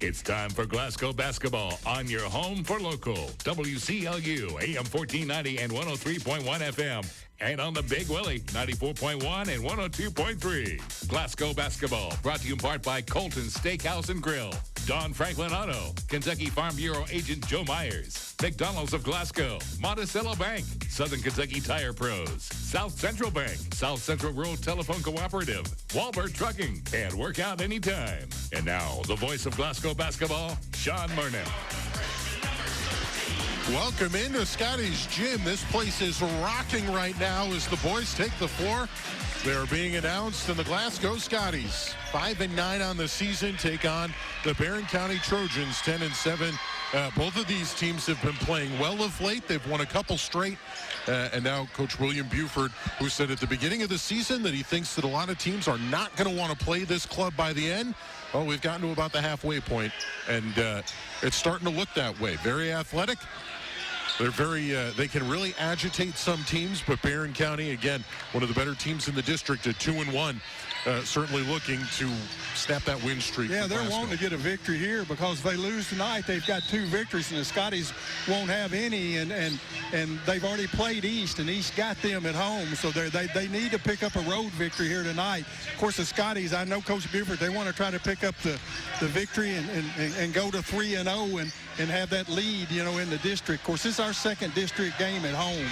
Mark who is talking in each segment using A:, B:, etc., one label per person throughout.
A: It's time for Glasgow basketball on your home for local. WCLU, AM 1490 and 103.1 FM. And on the Big Willie, 94.1 and 102.3. Glasgow basketball brought to you in part by Colton's Steakhouse and Grill. Don Franklin Auto, Kentucky Farm Bureau Agent Joe Myers, McDonald's of Glasgow, Monticello Bank, Southern Kentucky Tire Pros, South Central Bank, South Central Rural Telephone Cooperative, Walbert Trucking, and Work Out Anytime. And now, the voice of Glasgow basketball, Sean Murnett.
B: Welcome into Scottie's gym. This place is rocking right now as the boys take the floor. They're being announced, and the Glasgow Scotties, 5-9 on the season, take on the Barren County Trojans, 10-7. Both of these teams have been playing well of late. They've won a couple straight. And now Coach William Buford, who said at the beginning of the season that he thinks that a lot of teams are not going to want to play this club by the end. Well, we've gotten to about the halfway point, and it's starting to look that way. Very athletic. They're they can really agitate some teams, but Barren County, again, one of the better teams in the district at 2-1, certainly looking to snap that win streak.
C: Yeah, they're wanting to get a victory here because if they lose tonight, they've got 2 victories, and the Scotties won't have any, and they've already played East, and East got them at home, so they need to pick up a road victory here tonight. Of course, the Scotties, I know Coach Buford, they want to try to pick up the victory and go to 3-0 and have that lead, in the district. Of course, this is our second district game at home.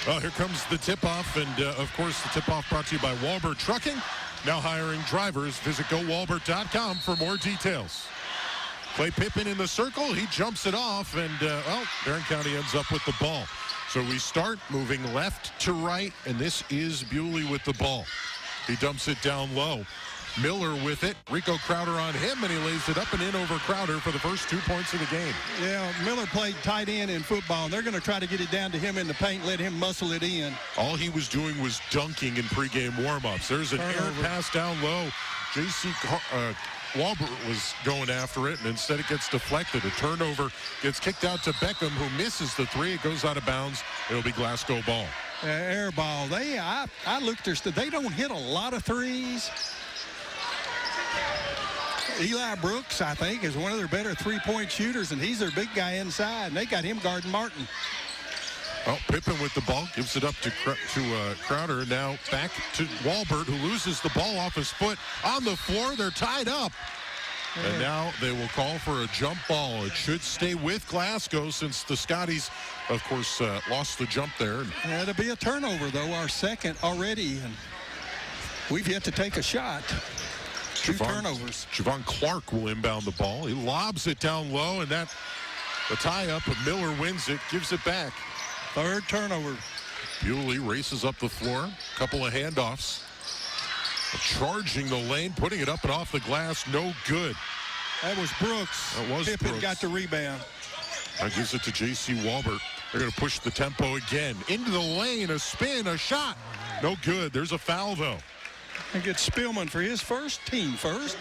B: Well, here comes the tip-off, and, of course, the tip-off brought to you by Walbert Trucking. Now hiring drivers. Visit GoWalbert.com for more details. Clay Pippin in the circle. He jumps it off, and, Barren County ends up with the ball. So we start moving left to right, and this is Bewley with the ball. He dumps it down low. Miller with it. Rico Crowder on him, and he lays it up and in over Crowder for the first 2 points of the game.
C: Yeah, Miller played tight end in football, and they're going to try to get it down to him in the paint, let him muscle it in.
B: All he was doing was dunking in pregame warm-ups. There's an air pass down low. J.C. Walbert was going after it, and instead it gets deflected. A turnover gets kicked out to Beckham, who misses the 3. It goes out of bounds. It'll be Glasgow ball.
C: Air ball. I looked at their they don't hit a lot of threes. Eli Brooks, I think, is one of their better three-point shooters, and he's their big guy inside, and they got him guarding Martin.
B: Well, Pippin with the ball, gives it up to Crowder. Now back to Walbert, who loses the ball off his foot. On the floor, they're tied up. Yeah. And now they will call for a jump ball. It should stay with Glasgow since the Scotties, of course, lost the jump there.
C: Yeah, it'll be a turnover, though, our second already, and we've yet to take a shot. 2 turnovers.
B: Javon Clark will inbound the ball. He lobs it down low, and the tie-up, but Miller wins it, gives it back.
C: 3rd turnover.
B: Bewley races up the floor. Couple of handoffs. Charging the lane, putting it up and off the glass. No good.
C: That was Brooks.
B: That was
C: Pippin
B: Brooks.
C: Got the rebound.
B: That gives it to J.C. Walbert. They're going to push the tempo again. Into the lane, a spin, a shot. No good. There's a foul, though.
C: And get Spillman for his first, team first.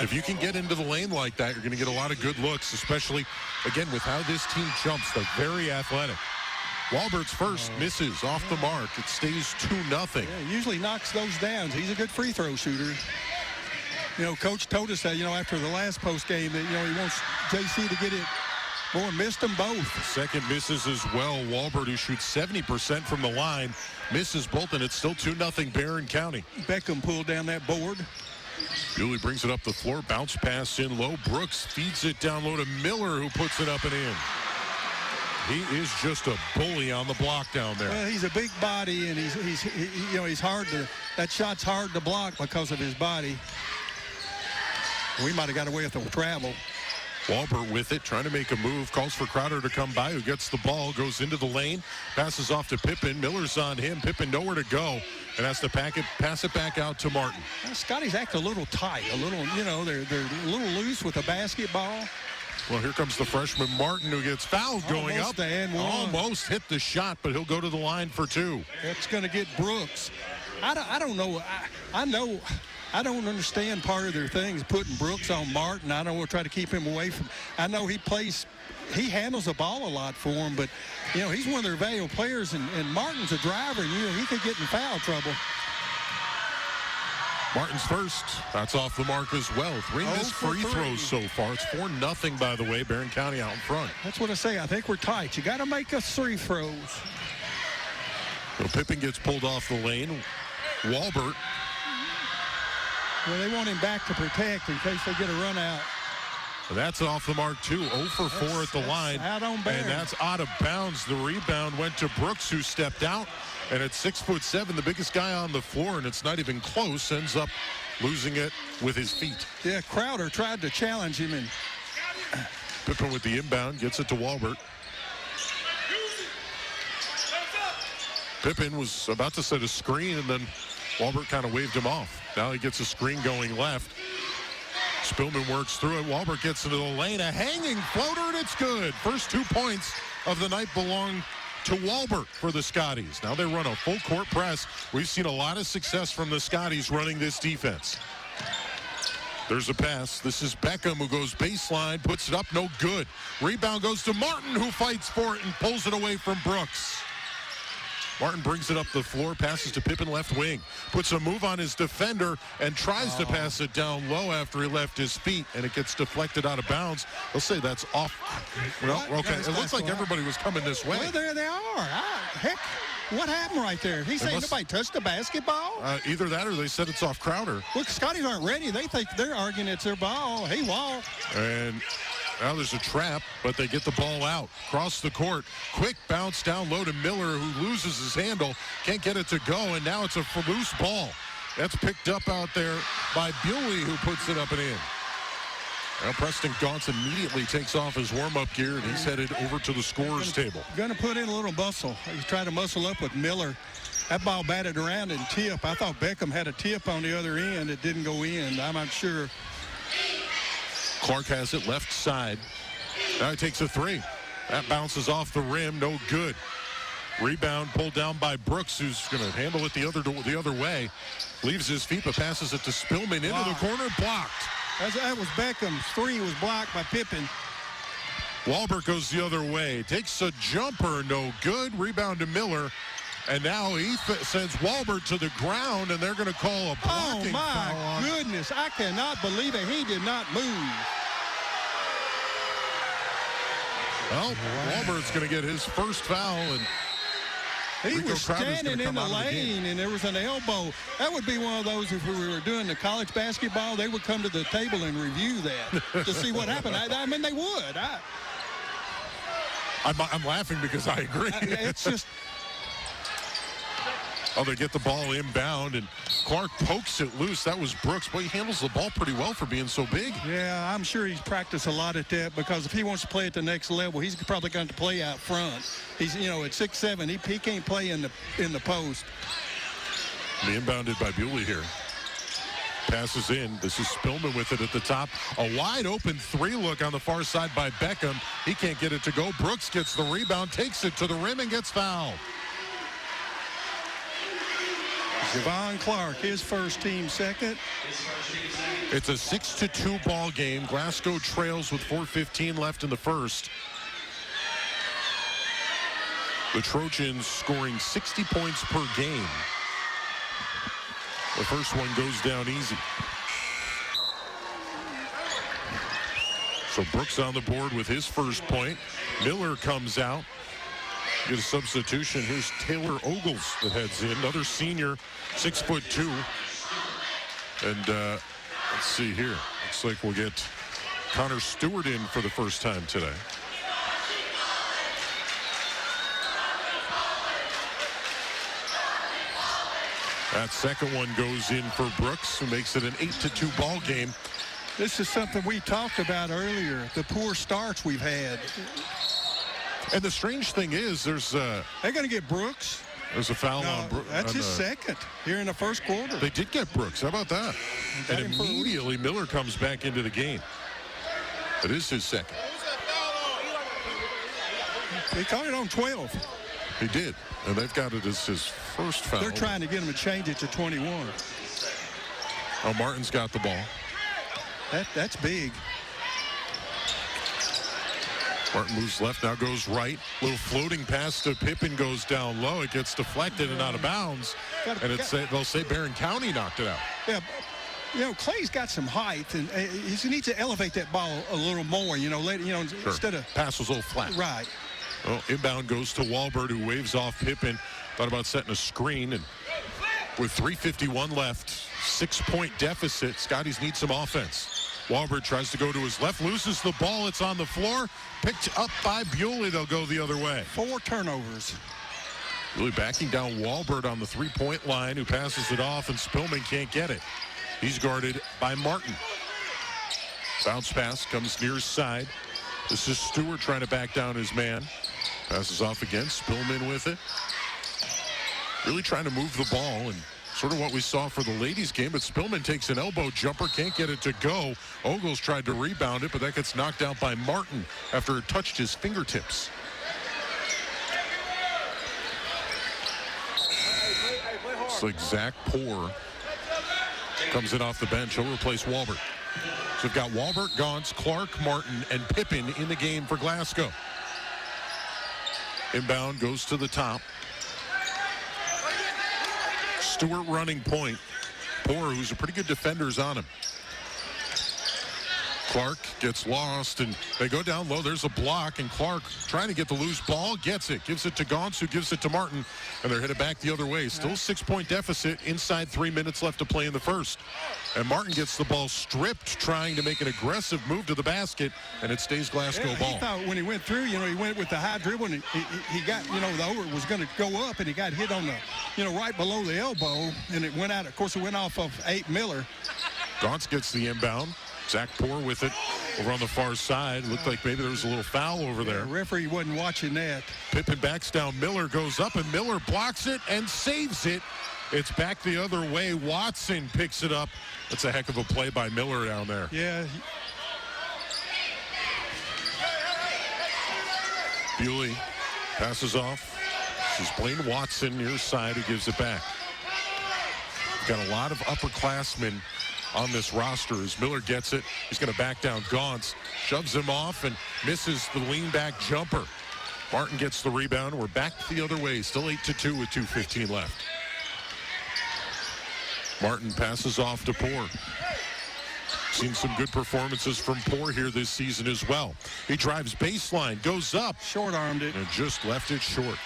B: If you can get into the lane like that, you're going to get a lot of good looks, especially, again, with how this team jumps. They're very athletic. Walbert's first misses off the mark. It stays 2-0.
C: Yeah, usually knocks those down. He's a good free throw shooter. Coach told us that, after the last post game that, he wants JC to get it. Boy, missed them both.
B: Second misses as well. Walbert, who shoots 70% from the line, misses both, and it's still 2-0 Barren County.
C: Beckham pulled down that board.
B: Bewley brings it up the floor. Bounce pass in low. Brooks feeds it down low to Miller, who puts it up and in. He is just a bully on the block down there.
C: Well, he's a big body, and he's hard to. That shot's hard to block because of his body. We might have got away with the travel.
B: Walbert with it, trying to make a move, calls for Crowder to come by, who gets the ball, goes into the lane, passes off to Pippin. Miller's on him. Pippin nowhere to go, and has to pass it back out to Martin.
C: Scotty's act a little tight, they're a little loose with the basketball.
B: Well, here comes the freshman Martin, who gets fouled going
C: Almost
B: up. Almost hit the shot, but he'll go to the line for 2.
C: It's going to get Brooks. I don't know. I know. I don't understand part of their things, putting Brooks on Martin. I know we'll try to keep him away from. I know he handles the ball a lot for them, but, he's one of their valuable players, and Martin's a driver, and, he could get in foul trouble.
B: Martin's first. That's off the mark as well. 3 missed free throws so far. It's 4-0, by the way. Barren County out in front.
C: That's what I say. I think we're tight. You got to make us 3 throws.
B: So Pippen gets pulled off the lane. Walbert.
C: Well, they want him back to protect in case they get a run out.
B: That's off the mark, too. 0 for 4 at the line.
C: Out on Barren.
B: And that's out of bounds. The rebound went to Brooks, who stepped out. And at 6'7", the biggest guy on the floor, and it's not even close, ends up losing it with his feet.
C: Yeah, Crowder tried to challenge him. And
B: Pippen with the inbound, gets it to Walbert. Pippen was about to set a screen, and then Walbert kind of waved him off. Now he gets a screen going left. Spillman works through it. Walbert gets into the lane. A hanging floater, and it's good. First 2 points of the night belong to Walbert for the Scotties. Now they run a full court press. We've seen a lot of success from the Scotties running this defense. There's a pass. This is Beckham, who goes baseline, puts it up, no good. Rebound goes to Martin, who fights for it and pulls it away from Brooks. Martin brings it up the floor, passes to Pippen left wing, puts a move on his defender and tries to pass it down low after he left his feet, and it gets deflected out of bounds. They'll say that's off. Well, okay, it looks like everybody was coming this way.
C: Well, there they are. Heck, what happened right there? He's saying nobody touched the basketball?
B: Either that or they said it's off Crowder.
C: Look, Scotties aren't ready. They think they're arguing it's their ball. He walked.
B: And now there's a trap, but they get the ball out. Cross the court. Quick bounce down low to Miller, who loses his handle. Can't get it to go, and now it's a loose ball. That's picked up out there by Bewley, who puts it up and in. Now Preston Gaunts immediately takes off his warm-up gear, and he's headed over to the scorer's table.
C: Going to put in a little muscle. He's trying to muscle up with Miller. That ball batted around and tip. I thought Beckham had a tip on the other end. It didn't go in. I'm not sure.
B: Clark has it left side. Now he takes a 3. That bounces off the rim. No good. Rebound pulled down by Brooks, who's going to handle it the other way. Leaves his feet, but passes it to Spillman into the corner. Blocked.
C: That was Beckham's 3 was blocked by Pippen.
B: Walbert goes the other way. Takes a jumper. No good. Rebound to Miller. And now he sends Walbert to the ground, and they're going to call a blocking foul.
C: Oh, my goodness. I cannot believe it. He did not move.
B: Well, Walbert's going to get his first foul, and
C: he was standing in the lane, and there was an elbow. That would be one of those, if we were doing the college basketball, they would come to the table and review that to see what happened. I mean, they would.
B: I'm laughing because I agree.
C: It's just...
B: Oh, they get the ball inbound, and Clark pokes it loose. That was Brooks. Boy, he handles the ball pretty well for being so big.
C: Yeah, I'm sure he's practiced a lot at that, because if he wants to play at the next level, he's probably going to play out front. He's, at 6'7", he can't play in the post.
B: The inbounded by Bewley here. Passes in. This is Spillman with it at the top. A wide open 3 look on the far side by Beckham. He can't get it to go. Brooks gets the rebound, takes it to the rim, and gets fouled.
C: Javon Clark, his first team second.
B: It's a 6-2 ball game. Glasgow trails with 4:15 left in the first. The Trojans scoring 60 points per game. The first one goes down easy. So Brooks on the board with his first point. Miller comes out. Get a substitution. Here's Taylor Ogles that heads in. Another senior, 6'2". And let's see here. Looks like we'll get Connor Stewart in for the first time today. That second one goes in for Brooks, who makes it an 8-2 ball game.
C: This is something we talked about earlier, the poor starts we've had.
B: And the strange thing is, there's
C: they're going to get Brooks.
B: There's a foul on Brooks.
C: That's his second here in the first quarter.
B: They did get Brooks. How about that? And immediately Miller comes back into the game. It is his second.
C: They caught it on 12.
B: He did. And they've got it as his first foul.
C: They're trying to get him to change it to 21.
B: Oh, Martin's got the ball.
C: That's big.
B: Martin moves left, now goes right. Little floating pass to Pippen goes down low. It gets deflected and out of bounds. And they'll say Barren County knocked it out.
C: Yeah, Clay's got some height, and he needs to elevate that ball a little more.
B: Sure.
C: Instead of
B: pass was a little flat.
C: Right.
B: Well, inbound goes to Walbert, who waves off Pippen. Thought about setting a screen, and with 3:51 left, 6-point deficit. Scotties need some offense. Walbert tries to go to his left, loses the ball. It's on the floor. Picked up by Bewley. They'll go the other way.
C: 4 turnovers.
B: Really backing down Walbert on the 3-point line, who passes it off, and Spillman can't get it. He's guarded by Martin. Bounce pass comes near side. This is Stewart trying to back down his man. Passes off again. Spillman with it. Really trying to move the ball, and sort of what we saw for the ladies' game, but Spillman takes an elbow jumper, can't get it to go. Ogles tried to rebound it, but that gets knocked out by Martin after it touched his fingertips. It's like Zach Poor comes in off the bench. He'll replace Walbert. So we've got Walbert, Gauntz, Clark, Martin, and Pippen in the game for Glasgow. Inbound goes to the top. Stewart running point. Poor, who's a pretty good defender, is on him. Clark gets lost, and they go down low. There's a block, and Clark trying to get the loose ball, gets it, gives it to Gauntz, who gives it to Martin, and they're headed back the other way. Still 6-point deficit, inside 3 minutes left to play in the first. And Martin gets the ball stripped, trying to make an aggressive move to the basket, and it stays Glasgow ball.
C: He thought when he went through, he went with the high dribble, and he got, the over was going to go up, and he got hit on the, right below the elbow, and it went out. Of course, it went off of 8 Miller.
B: Gauntz gets the inbound. Zach Poor with it over on the far side. Looked like maybe there was a little foul over there.
C: The referee wasn't watching that.
B: Pippen backs down. Miller goes up, and Miller blocks it and saves it. It's back the other way. Watson picks it up. That's a heck of a play by Miller down there.
C: Yeah.
B: Bewley passes off. This is Blaine Watson near side who gives it back. Got a lot of upperclassmen on this roster. As Miller gets it, he's going to back down Gauntz, shoves him off and misses the lean back jumper. Martin gets the rebound. We're back the other way, still 8-2 with 2:15 left. Martin passes off to Poor. Seen some good performances from Poor here this season as well. He drives baseline, goes up,
C: short-armed it,
B: and just left it short.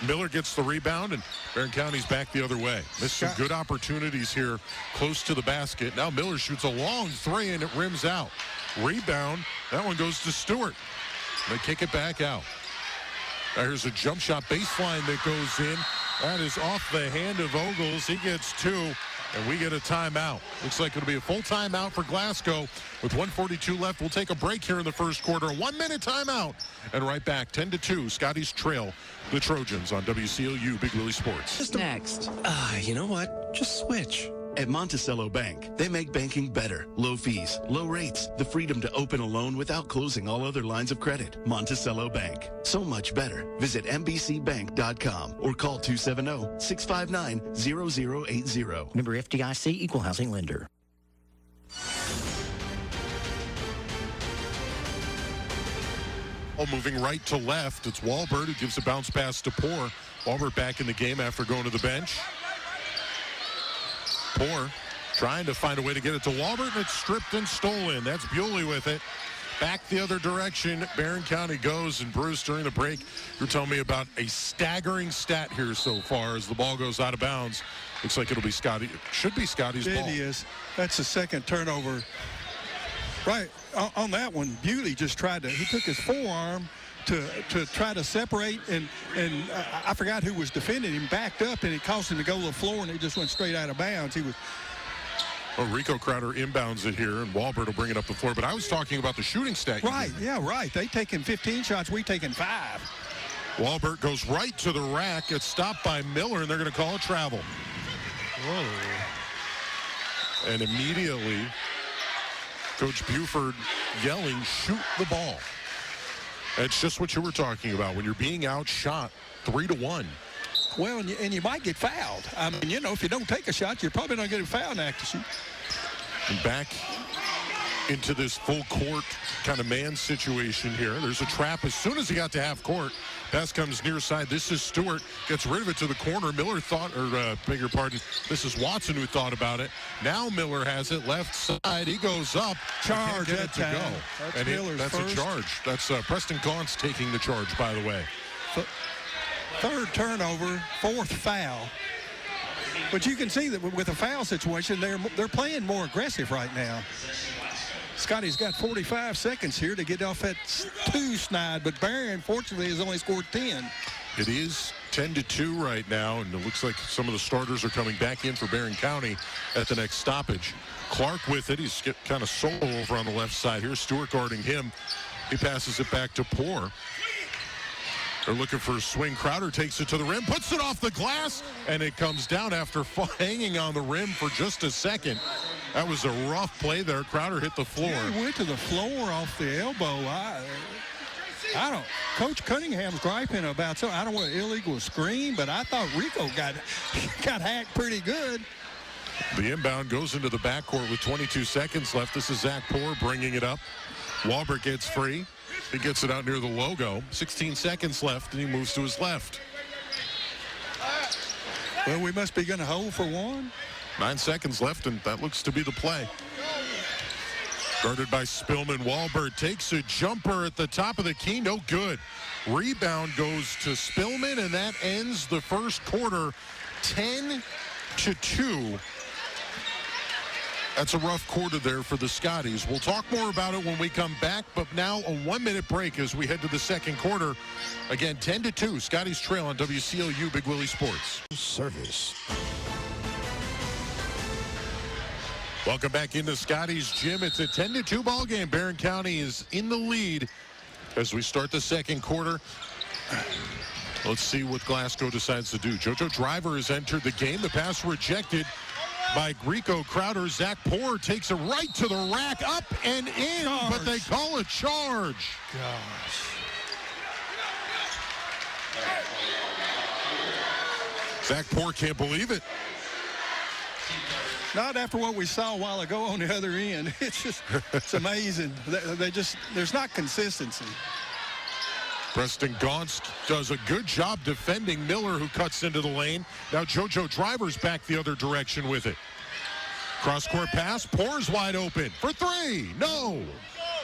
B: Miller gets the rebound, and Barren County's back the other way. Missed some good opportunities here close to the basket. Now Miller shoots a long three, and it rims out. Rebound. That one goes to Stewart. They kick it back out. Now here's a jump shot baseline that goes in. That is off the hand of Ogles. He gets 2, and we get a timeout. Looks like it'll be a full timeout for Glasgow. With 1:42 left, we'll take a break here in the first quarter. A 1-minute timeout. And right back, 10-2. Scotties trail the Trojans on WCLU Big Willie Sports.
D: Just next. You know what? Just switch. At Monticello Bank, they make banking better. Low fees, low rates, the freedom to open a loan without closing all other lines of credit. Monticello Bank. So much better. Visit mbcbank.com or call 270-659-0080.
E: Member FDIC, Equal Housing Lender.
B: Moving right to left, it's Walbert who gives a bounce pass to Poor. Walbert back in the game after going to the bench. Poor trying to find a way to get it to Walbert, and it's stripped and stolen. That's Bewley with it. Back the other direction, Barren County goes. And Bruce, during the break, you're telling me about a staggering stat here so far as the ball goes out of bounds. Looks like it'll be Scottie. Should be Scottie's ball.
C: It is. That's the second turnover. Right on that one, Bewley just tried to. He took his forearm to try to separate, and I forgot who was defending him. Backed up, and it caused him to go to the floor, and it just went straight out of bounds. He was.
B: Well, Rico Crowder inbounds it here, and Walbert will bring it up the floor. But I was talking about the shooting stat.
C: Right, yeah, right. They taking 15 shots. We taking 5.
B: Walbert goes right to the rack. It's stopped by Miller, and they're going to call it travel.
C: Whoa.
B: And immediately, Coach Buford yelling, shoot the ball. It's just what you were talking about. When you're being outshot 3-1.
C: Well, and you might get fouled. I mean, if you don't take a shot, you're probably not getting fouled after shoot.
B: And back into this full court kind of man situation here. There's a trap as soon as he got to half court. Pass comes near side. This is Stewart. Gets rid of it to the corner. Miller thought, or beg your pardon, this is Watson who thought about it. Now Miller has it left side. He goes up.
C: Charge
B: Get
C: that
B: it to
C: time.
B: go.
C: That's Miller's
B: that's
C: first.
B: a charge. That's Preston Gauntz taking the charge, by the way.
C: Third turnover, fourth foul. But you can see that with a foul situation, they're playing more aggressive right now. Scottie's got 45 seconds here to get off that 2 snide, but Barren, fortunately, has only scored 10.
B: It is 10-2 right now, and it looks like some of the starters are coming back in for Barren County at the next stoppage. Clark with it. He's kind of solo over on the left side here. Stewart guarding him. He passes it back to Poor. They're looking for a swing. Crowder takes it to the rim, puts it off the glass, and it comes down after hanging on the rim for just a second. That was a rough play there. Crowder hit the floor.
C: Yeah, he went to the floor off the elbow. I don't. Coach Cunningham's griping about something. I don't want an illegal screen, but I thought Rico got hacked pretty good.
B: The inbound goes into the backcourt with 22 seconds left. This is Zach Poor bringing it up. Walbert gets free. He gets it out near the logo. 16 seconds left, and he moves to his left.
C: Well, we must be going to hold for one.
B: 9 seconds left, and that looks to be the play. Guarded by Spillman. Walbert takes a jumper at the top of the key. No good. Rebound goes to Spillman, and that ends the first quarter 10-2. That's a rough quarter there for the Scotties. We'll talk more about it when we come back, but now a 1-minute break as we head to the second quarter. Again, 10-2. Scotties trail on WCLU Big Willie Sports.
F: Service.
B: Welcome back into Scotties Gym. It's a 10-2 ball game. Barren County is in the lead as we start the second quarter. Let's see what Glasgow decides to do. JoJo Driver has entered the game. The pass rejected by Rico Crowder. Zach Poor takes it right to the rack, up and in,
C: Charge.
B: but they call it charge.
C: Gosh.
B: Zach Poor can't believe it.
C: Not after what we saw a while ago on the other end. It's amazing. There's not consistency.
B: Preston Gauntz does a good job defending Miller, who cuts into the lane. Now JoJo Driver's back the other direction with it. Cross-court pass. Poor's wide open for 3. No.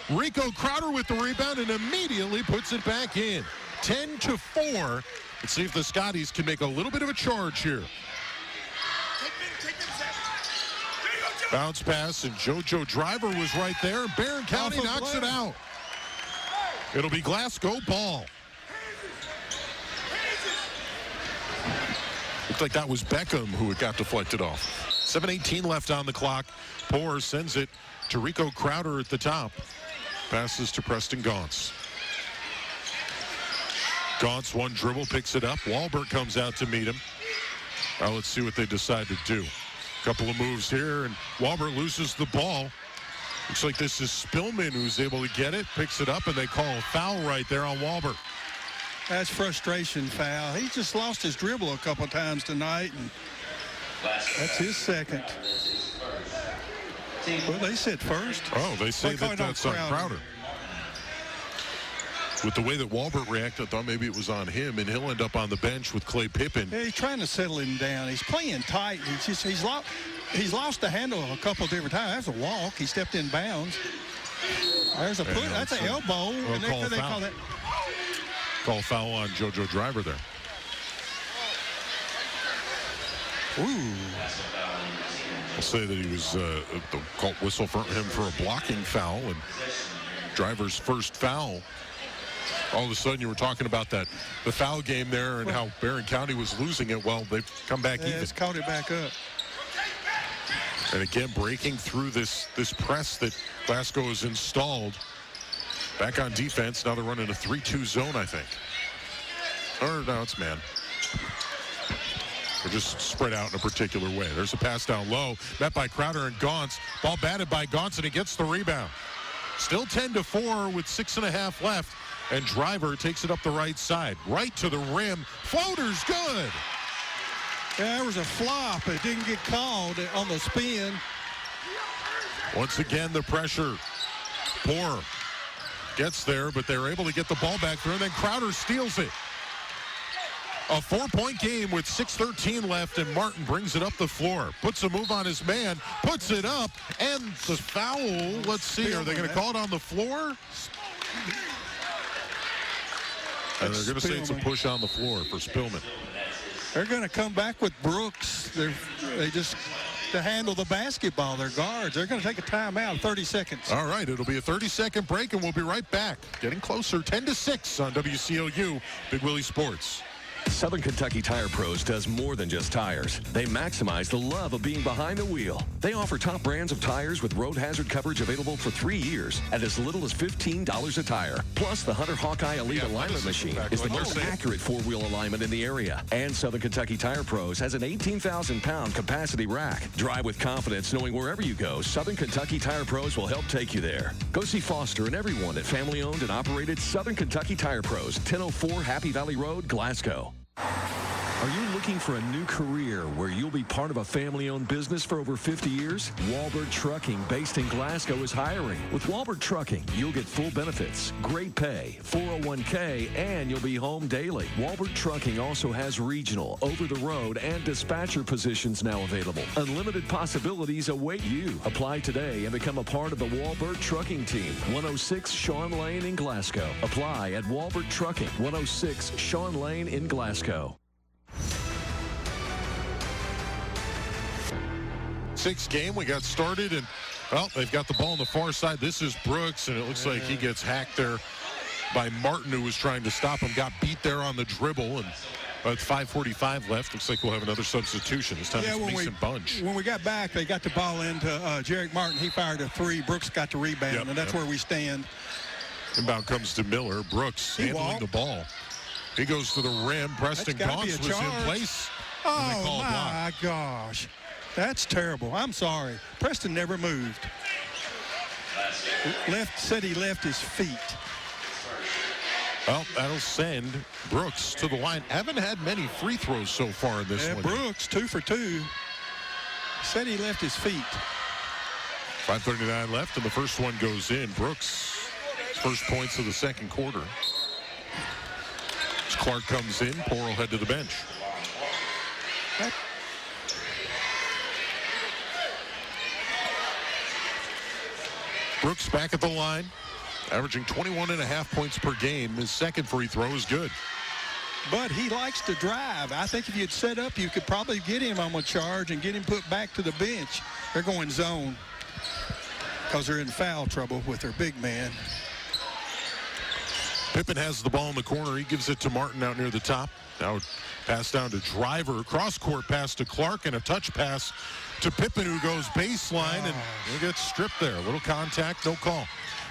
B: Rico Crowder with the rebound and immediately puts it back in. 10-4. Let's see if the Scotties can make a little bit of a charge here. Bounce pass, and JoJo Driver was right there. Barren County knocks it out. It'll be Glasgow ball. Looks like that was Beckham who had got deflected off. 7:18 left on the clock. Poor sends it to Rico Crowder at the top. Passes to Preston Gauntz. Gauntz, one dribble, picks it up. Walbert comes out to meet him. Now let's see what they decide to do. Couple of moves here, and Walbert loses the ball. Looks like this is Spillman who's able to get it, picks it up, and they call a foul right there on Walbert.
C: That's frustration foul. He just lost his dribble a couple times tonight, and that's his second. Well, they said first.
B: Oh, they say that that's on Crowder. With the way that Walbert reacted, I thought maybe it was on him, and he'll end up on the bench with Clay Pippen.
C: Yeah, he's trying to settle him down. He's playing tight. He's lost the handle a couple of different times. That's a walk. He stepped in bounds. There's a put. That's an elbow. And they call that.
B: Call foul on JoJo Driver there.
C: Ooh.
B: I'll say that he was called whistle for him for a blocking foul, and Driver's first foul. All of a sudden, you were talking about the foul game there and how Barren County was losing it. Well, they've come back even.
C: It's caught it back up.
B: And again, breaking through this press that Glasgow has installed. Back on defense. Now they're running a 3-2 zone, I think. Or no, it's man. They're just spread out in a particular way. There's a pass down low. Met by Crowder and Gauntz. Ball batted by Gauntz, and he gets the rebound. Still 10-4 with 6.5 left. And Driver takes it up the right side. Right to the rim. Floater's good.
C: Yeah, there was a flop. It didn't get called on the spin.
B: Once again, the pressure Poor gets there, but they're able to get the ball back through, and then Crowder steals it. A 4-point game with 6:13 left, and Martin brings it up the floor. Puts a move on his man, puts it up, and the foul. Let's see, are they going to call it on the floor? And they're going to say it's a push on the floor for Spillman.
C: They're going to come back with Brooks. They just to handle the basketball. They're guards. They're going to take a timeout, 30 seconds.
B: All right, it'll be a 30-second break, and we'll be right back. Getting closer, 10-6 on WCLU Big Willie Sports.
F: Southern Kentucky Tire Pros does more than just tires. They maximize the love of being behind the wheel. They offer top brands of tires with road hazard coverage available for 3 years at as little as $15 a tire. Plus, the Hunter Hawkeye Elite Alignment Machine is the most accurate four-wheel alignment in the area. And Southern Kentucky Tire Pros has an 18,000-pound capacity rack. Drive with confidence knowing wherever you go, Southern Kentucky Tire Pros will help take you there. Go see Foster and everyone at family-owned and operated Southern Kentucky Tire Pros, 1004 Happy Valley Road, Glasgow. Are you looking for a new career where you'll be part of a family-owned business for over 50 years? Walbert Trucking, based in Glasgow, is hiring. With Walbert Trucking, you'll get full benefits, great pay, 401k, and you'll be home daily. Walbert Trucking also has regional, over-the-road, and dispatcher positions now available. Unlimited possibilities await you. Apply today and become a part of the Walbert Trucking team. 106 Shawn Lane in Glasgow. Apply at Walbert Trucking, 106 Shawn Lane in Glasgow.
B: Sixth game, we got started, and, well, they've got the ball on the far side. This is Brooks, and it looks like he gets hacked there by Martin, who was trying to stop him. Got beat there on the dribble, and with 5:45 left, looks like we'll have another substitution. This time it's Mason Bunch.
C: When we got back, they got the ball into Jarek Martin. He fired a three. Brooks got the rebound, and that's where we stand. Inbound
B: comes to Miller. Brooks handling the ball. He goes to the rim. Preston Goss was in place.
C: Oh, my gosh. That's terrible. I'm sorry. Preston never moved. Said he left his feet.
B: Well, that'll send Brooks to the line. Haven't had many free throws so far in this one.
C: Brooks, 2 for 2. Said he left his feet.
B: 5:39 left, and the first one goes in. Brooks, first points of the second quarter. As Clark comes in, Poor will head to the bench. Brooks back at the line, averaging 21.5 points per game. His second free throw is good.
C: But he likes to drive. I think if you'd set up, you could probably get him on a charge and get him put back to the bench. They're going zone because they're in foul trouble with their big man.
B: Pippen has the ball in the corner. He gives it to Martin out near the top. Now pass down to Driver. Cross-court pass to Clark and a touch pass to Pippen, who goes baseline, and he gets stripped there. A little contact, no call.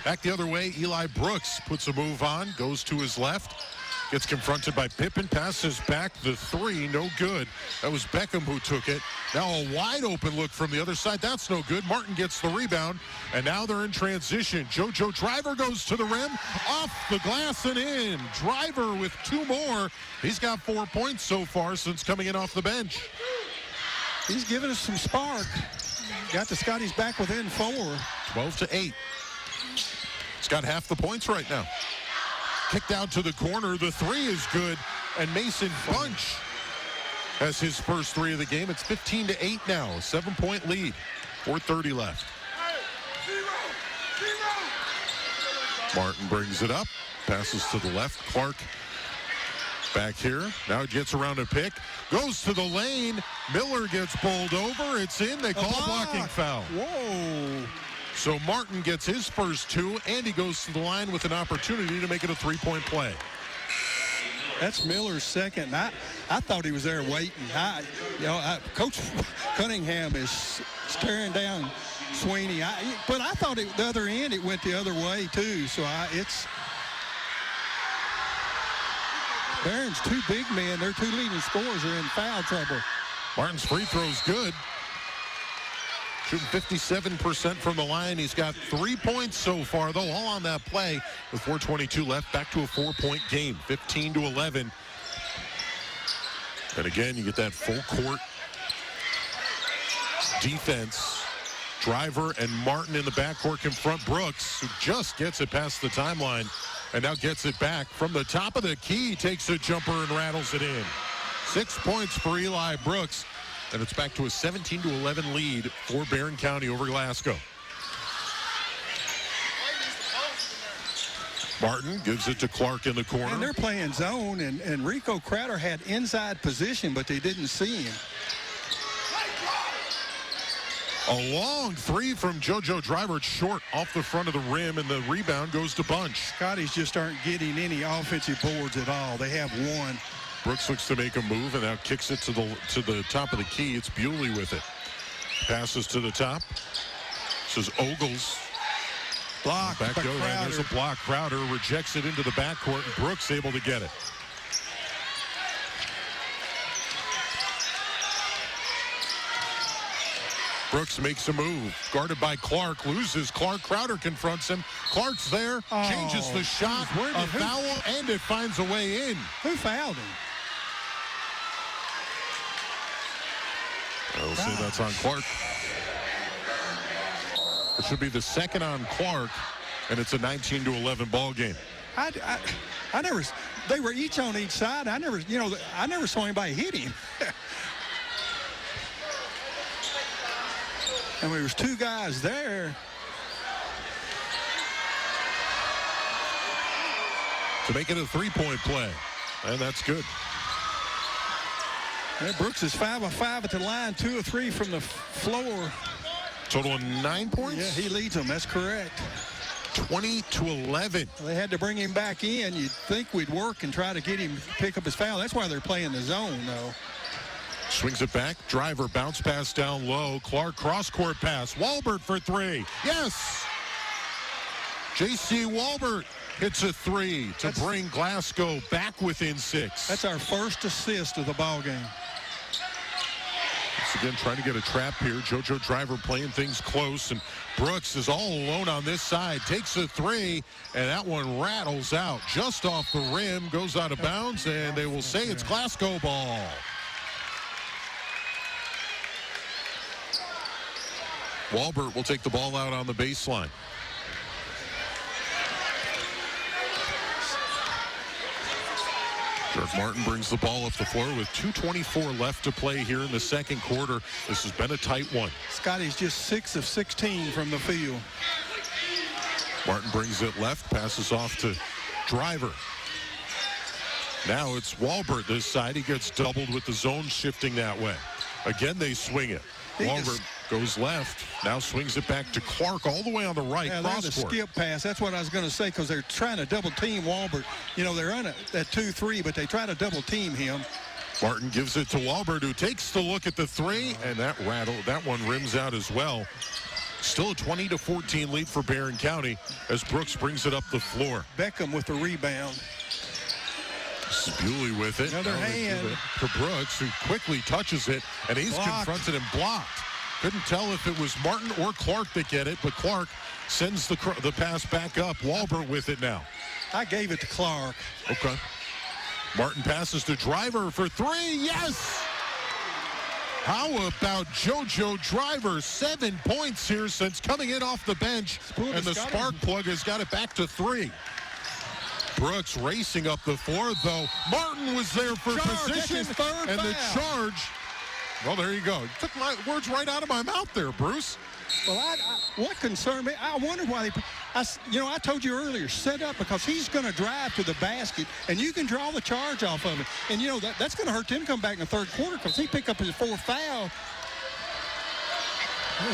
B: Back the other way, Eli Brooks puts a move on, goes to his left, gets confronted by Pippen, passes back the three, no good. That was Beckham who took it. Now a wide open look from the other side. That's no good. Martin gets the rebound, and now they're in transition. JoJo Driver goes to the rim, off the glass and in. Driver with 2 more. He's got 4 points so far since coming in off the bench.
C: He's giving us some spark. Got the Scotties back within 4.
B: 12-8. He's got half the points right now. Kicked out to the corner. The three is good. And Mason Bunch has his first 3 of the game. It's 15-8 now. A 7-point lead. 4:30 left. Martin brings it up. Passes to the left. Clark back here. Now it gets around a pick. Goes to the lane. Miller gets bowled over. It's in. They call a blocking foul.
C: Whoa.
B: So Martin gets his first 2, and he goes to the line with an opportunity to make it a 3-point play.
C: That's Miller's second. I thought he was there waiting. Coach Cunningham is staring down Sweeney. But I thought the other end, it went the other way, too. So it's Barron's 2 big men. Their 2 leading scorers are in foul trouble.
B: Martin's free throw's good. Shooting 57% from the line. He's got 3 points so far, though, all on that play with 4:22 left. Back to a 4-point game, 15-11. And again, you get that full court defense Driver and Martin in the backcourt confront Brooks, who just gets it past the timeline and now gets it back from the top of the key, takes a jumper and rattles it in. 6 points for Eli Brooks, and it's back to a 17-11 lead for Barren County over Glasgow. Martin gives it to Clark in the corner.
C: And they're playing zone, and Rico Crowder had inside position, but they didn't see him.
B: A long three from JoJo Driver. It's short off the front of the rim, and the rebound goes to Bunch.
C: Scotties just aren't getting any offensive boards at all. They have one.
B: Brooks looks to make a move and now kicks it to the top of the key. It's Bewley with it. Passes to the top. This is Ogles.
C: Block by
B: Crowder. There's a block. Crowder rejects it into the backcourt, and Brooks able to get it. Brooks makes a move. Guarded by Clark. Loses Clark. Crowder confronts him. Clark's there. Changes the shot. A foul, and it finds a way in.
C: Who fouled him?
B: I'll say that's on Clark. It should be the second on Clark, and it's a 19-11 ball game.
C: I never. They were each on each side. I never saw anybody hit him. And there was two guys there.
B: To make it a three-point play. And that's good.
C: Yeah, Brooks is 5 of 5 at the line, 2 of 3 from the floor.
B: Total of 9 points?
C: Yeah, he leads them. That's correct.
B: 20-11.
C: They had to bring him back in. You'd think we'd work and try to get him to pick up his foul. That's why they're playing the zone, though.
B: Swings it back. Driver bounce pass down low. Clark cross-court pass. Walbert for three. Yes! J.C. Walbert hits a three to bring Glasgow back within 6.
C: That's our first assist of the ball game.
B: Once again, trying to get a trap here. JoJo Driver playing things close, and Brooks is all alone on this side. Takes a three, and that one rattles out just off the rim. Goes out of bounds, and they will say it's Glasgow ball. Walbert will take the ball out on the baseline. Dirk Martin brings the ball up the floor with 2:24 left to play here in the second quarter. This has been a tight one.
C: Scottie's just 6 of 16 from the field.
B: Martin brings it left, passes off to Driver. Now it's Walbert this side. He gets doubled with the zone shifting that way. Again, they swing it. Walbert goes left, now swings it back to Clark all the way on the right.
C: Yeah, that's a skip pass. That's what I was going to say, because they're trying to double team Walbert. You know, they're on at 2-3, but they try to double team him.
B: Martin gives it to Walbert, who takes the look at the three, and that one rims out as well. Still a 20-14 lead for Barren County as Brooks brings it up the floor.
C: Beckham with the rebound.
B: Bewley with it.
C: Another hand
B: to Brooks, who quickly touches it, and he's confronted and blocked. Couldn't tell if it was Martin or Clark that get it, but Clark sends the pass back up. Walbert with it now.
C: I gave it to Clark.
B: Okay. Martin passes to Driver for three. Yes! How about JoJo Driver? 7 points here since coming in off the bench, and the spark plug has got it back to 3. Brooks racing up the floor, though. Martin was there for position, and the charge. Well, there you go. You took my words right out of my mouth there, Bruce.
C: Well, what concerned me, I wondered why they, I told you earlier, set up, because he's going to drive to the basket, and you can draw the charge off of it. And, that's going to hurt them come back in the third quarter, because he picked up his 4th foul.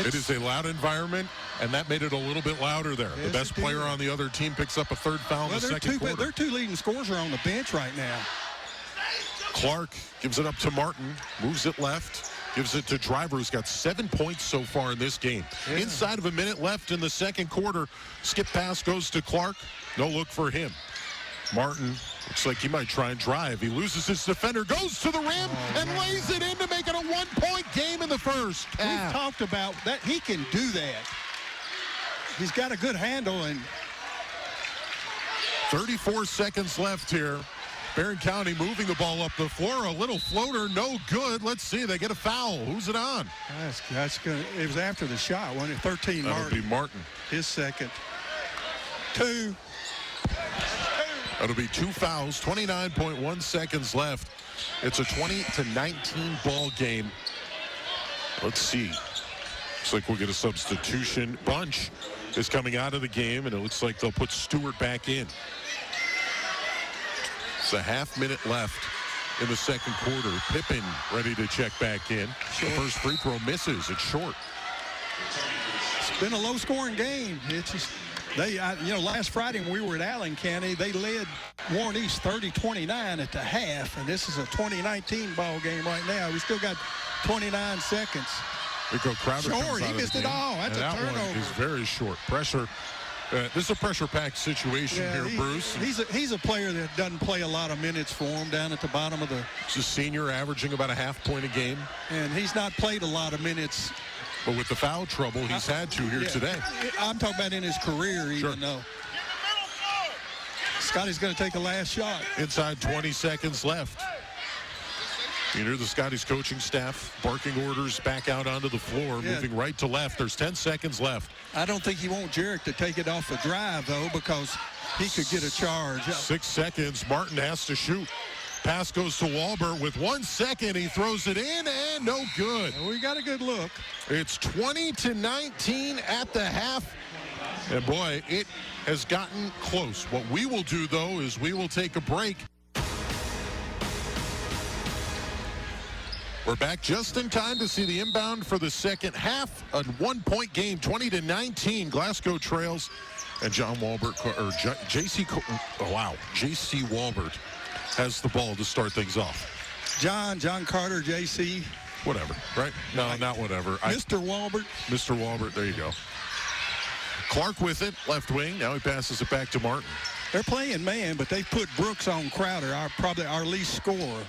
B: It is a loud environment, and that made it a little bit louder there. Yes, the best player on the other team picks up a 3rd foul in the second quarter.
C: Their 2 leading scorers are on the bench right now.
B: Clark gives it up to Martin, moves it left, gives it to Driver, who's got 7 points so far in this game. Yeah. Inside of a minute left in the second quarter, skip pass goes to Clark. No look for him. Martin looks like he might try and drive. He loses his defender, goes to the rim, and lays it in to make it a 1-point game in the first.
C: We've talked about that. He can do that. He's got a good handle. And
B: 34 seconds left here Barren County moving the ball up the floor. A little floater, no good. Let's see. They get a foul. Who's it on?
C: That's good. It was after the shot, wasn't it? 13,
B: That'll
C: Martin.
B: be Martin.
C: His second. 2.
B: That'll be 2 fouls, 29.1 seconds left. It's a 20-19 ball game. Let's see. Looks like we'll get a substitution. Bunch is coming out of the game, and it looks like they'll put Stewart back in. It's a half-minute left in the second quarter. Pippen ready to check back in. The first free throw misses. It's short.
C: It's been a low-scoring game. It's just last Friday when we were at Allen County, they led Warren East 30-29 at the half, and this is a 2019 ball game right now. We still got 29 seconds.
B: Rico Crowder comes out
C: he
B: of
C: missed
B: the
C: it
B: game.
C: all. That's
B: and
C: a
B: that
C: turnover.
B: One is very short. Pressure. This is a pressure-packed situation here, Bruce.
C: He's a player that doesn't play a lot of minutes for him down at the bottom of the.
B: He's a senior, averaging about a half point a game.
C: And he's not played a lot of minutes.
B: But with the foul trouble, he's had to here today.
C: I'm talking about in his career, even though. Scottie's going to take a last shot.
B: Inside 20 seconds left. You hear the Scotty's coaching staff barking orders back out onto the floor, moving right to left. There's 10 seconds left.
C: I don't think he wants Jarek to take it off the drive, though, because he could get a charge.
B: 6 seconds. Martin has to shoot. Pass goes to Walbert with 1 second. He throws it in, and no good.
C: We got a good look.
B: It's 20-19 at the half. And, boy, it has gotten close. What we will do, though, is we will take a break. We're back just in time to see the inbound for the second half. A 1-point game, 20-19. Glasgow trails. And John Walbert, or J.C. Walbert has the ball to start things off.
C: John Carter, J.C.
B: Whatever, right? No, not whatever.
C: Mr. Walbert.
B: Mr. Walbert, there you go. Clark with it, left wing. Now he passes it back to Martin.
C: They're playing man, but they put Brooks on Crowder, probably our least scorer.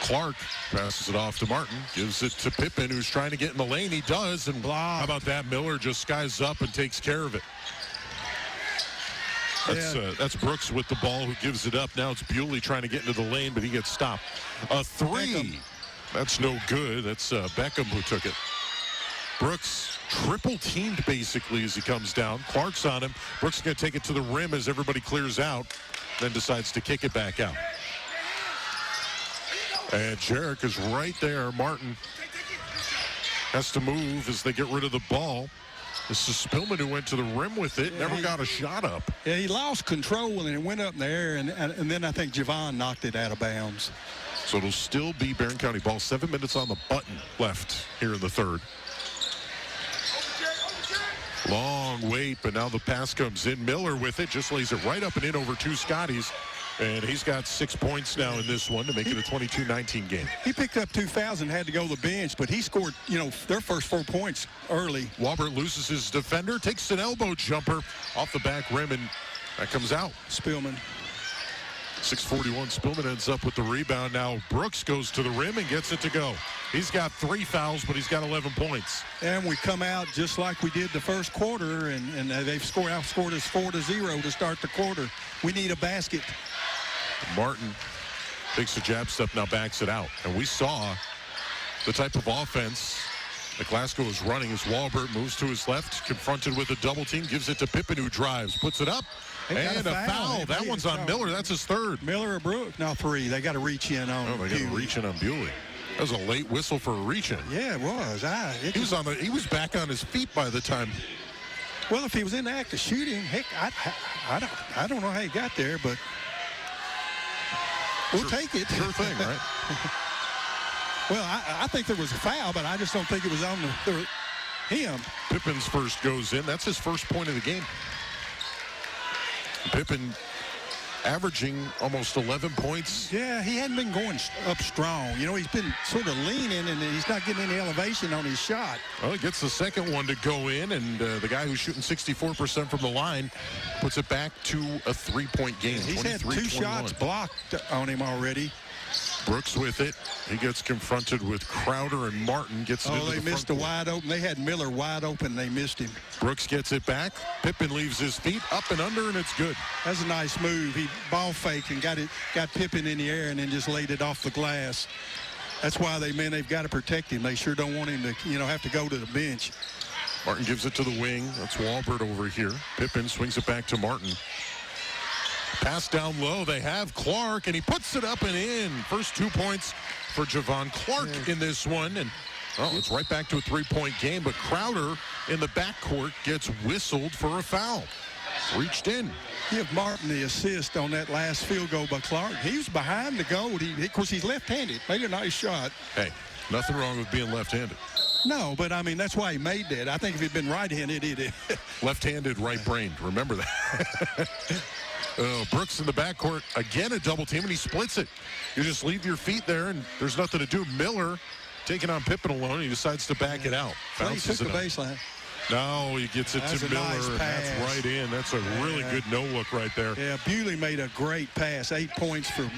B: Clark passes it off to Martin, gives it to Pippen, who's trying to get in the lane. He does, and blah. How about that? Miller just skies up and takes care of it. That's Brooks with the ball, who gives it up. Now it's Bewley trying to get into the lane, but he gets stopped. A three. Beckham. That's no good. That's Beckham who took it. Brooks triple teamed basically as he comes down. Clark's on him. Brooks is going to take it to the rim as everybody clears out, then decides to kick it back out. And Jarek is right there. Martin has to move as they get rid of the ball. This is Spillman who went to the rim with it. Never got a shot up.
C: Yeah, he lost control and it went up in the air, and then I think Javon knocked it out of bounds.
B: So it'll still be Barren County ball. 7 minutes on the button left here in the third. Long wait, but now the pass comes in. Miller with it, just lays it right up and in over 2 Scotties. And he's got 6 points now in this one to make it a 22-19 game.
C: He picked up 2 fouls and had to go to the bench, but he scored, their first 4 points early.
B: Walbert loses his defender, takes an elbow jumper off the back rim, and that comes out.
C: Spillman.
B: 6:41. Spillman ends up with the rebound. Now Brooks goes to the rim and gets it to go. He's got 3 fouls, but he's got 11 points.
C: And we come out just like we did the first quarter, and they've outscored us 4-0 to start the quarter. We need a basket.
B: Martin takes a jab step, now backs it out. And we saw the type of offense that Glasgow is running as Walbert moves to his left, confronted with a double team, gives it to Pippen, who drives, puts it up, and a foul. That one's on Miller. That's his third.
C: Miller or Brooks? No, 3. They got to reach in on.
B: Oh, they got to reach in on Bewley. That was a late whistle for a reach-in.
C: Yeah, it was.
B: He was back on his feet by the time.
C: Well, if he was in the act of shooting, heck, I don't know how he got there, but we'll take it.
B: Sure thing, right?
C: Well, I think there was a foul, but I just don't think it was on him.
B: Pippen's first goes in. That's his first point of the game. Pippen averaging almost 11 points.
C: Yeah, he hadn't been going up strong. He's been sort of leaning, and he's not getting any elevation on his shot.
B: Well, he gets the second one to go in, and the guy who's shooting 64% from the line puts it back to a 3-point game.
C: He's had 2 shots blocked on him already.
B: Brooks with it. He gets confronted with Crowder, and Martin gets it into the front.
C: They missed a wide open. They had Miller wide open. They missed him.
B: Brooks gets it back. Pippen leaves his feet up and under, and it's good.
C: That's a nice move. He ball faked and got Pippen in the air and then just laid it off the glass. That's why they've got to protect him. They sure don't want him to, have to go to the bench.
B: Martin gives it to the wing. That's Walbert over here. Pippen swings it back to Martin. Pass down low. They have Clark, and he puts it up and in. First 2 points for Javon Clark in this one. And, it's right back to a three-point game. But Crowder in the backcourt gets whistled for a foul. Reached in.
C: Give Martin the assist on that last field goal by Clark. He was behind the goal. Of course, he's left-handed. Made a nice shot.
B: Hey, nothing wrong with being left-handed.
C: No, but, that's why he made that. I think if he'd been right-handed, he'd
B: left-handed, right-brained. Remember that. Brooks in the backcourt, again a double team, and he splits it. You just leave your feet there, and there's nothing to do. Miller taking on Pippen alone, he decides to back it out.
C: He took the baseline.
B: No, he gets it to Miller,
C: nice
B: and that's right in. That's a really good no-look right there.
C: Yeah, Bewley made a great pass. 8 points for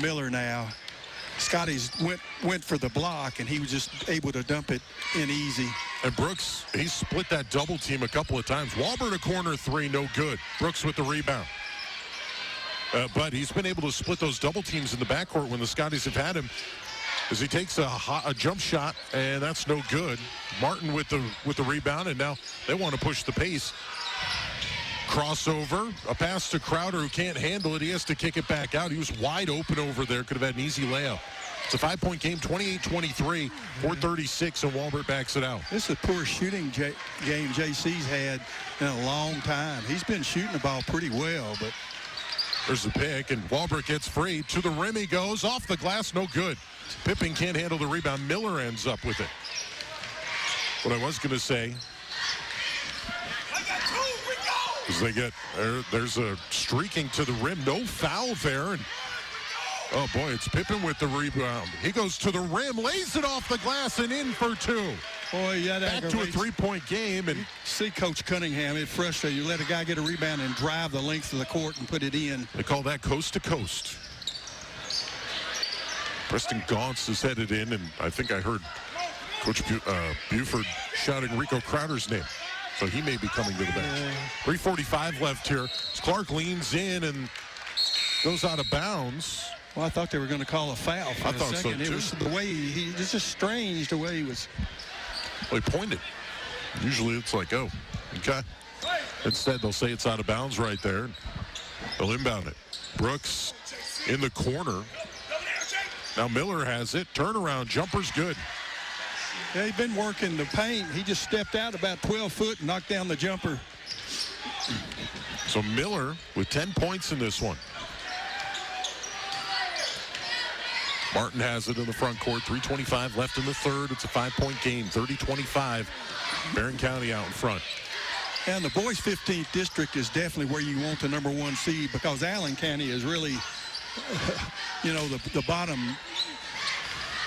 C: Miller now. Scottie's went for the block, and he was just able to dump it in easy.
B: And Brooks, he split that double team a couple of times. Walbert a corner three, no good. Brooks with the rebound. But he's been able to split those double teams in the backcourt when the Scotties have had him, as he takes a jump shot, and that's no good. Martin with the rebound, and now they want to push the pace. Crossover, a pass to Crowder, who can't handle it. He has to kick it back out. He was wide open over there. Could have had an easy layup. It's a 5-point game, 28-23, 4:36, and Walbert backs it out.
C: This is the poorest shooting game JC's had in a long time. He's been shooting the ball pretty well, but
B: there's the pick, and Walbert gets free. To the rim he goes. Off the glass, no good. Pippen can't handle the rebound. Miller ends up with it. What I was going to say is they get there's a streaking to the rim. No foul there. And oh, boy, it's Pippen with the rebound. He goes to the rim, lays it off the glass, and in for two.
C: Boy, yeah,
B: back to a three-point game. And
C: see Coach Cunningham, it frustrates you. Let a guy get a rebound and drive the length of the court and put it in.
B: They call that coast to coast. Preston Gaunce is headed in, and I think I heard Coach Buford shouting Rico Crowder's name. So he may be coming to the bench. 3:45 left here. Clark leans in and goes out of bounds.
C: Well, I thought they were going to call a foul for a second.
B: So too.
C: It was the way it's just strange the way he was.
B: Well, he pointed. Usually it's like, oh, okay. Instead, they'll say it's out of bounds right there. They'll inbound it. Brooks in the corner. Now Miller has it. Turnaround. Jumper's good.
C: Yeah, he's been working the paint. He just stepped out about 12 foot and knocked down the jumper.
B: So Miller with 10 points in this one. Martin has it in the front court. 3:25 left in the third. It's a 5-point game. 30-25. Barren County out in front.
C: And the boys' 15th district is definitely where you want the number one seed, because Allen County is really, the bottom.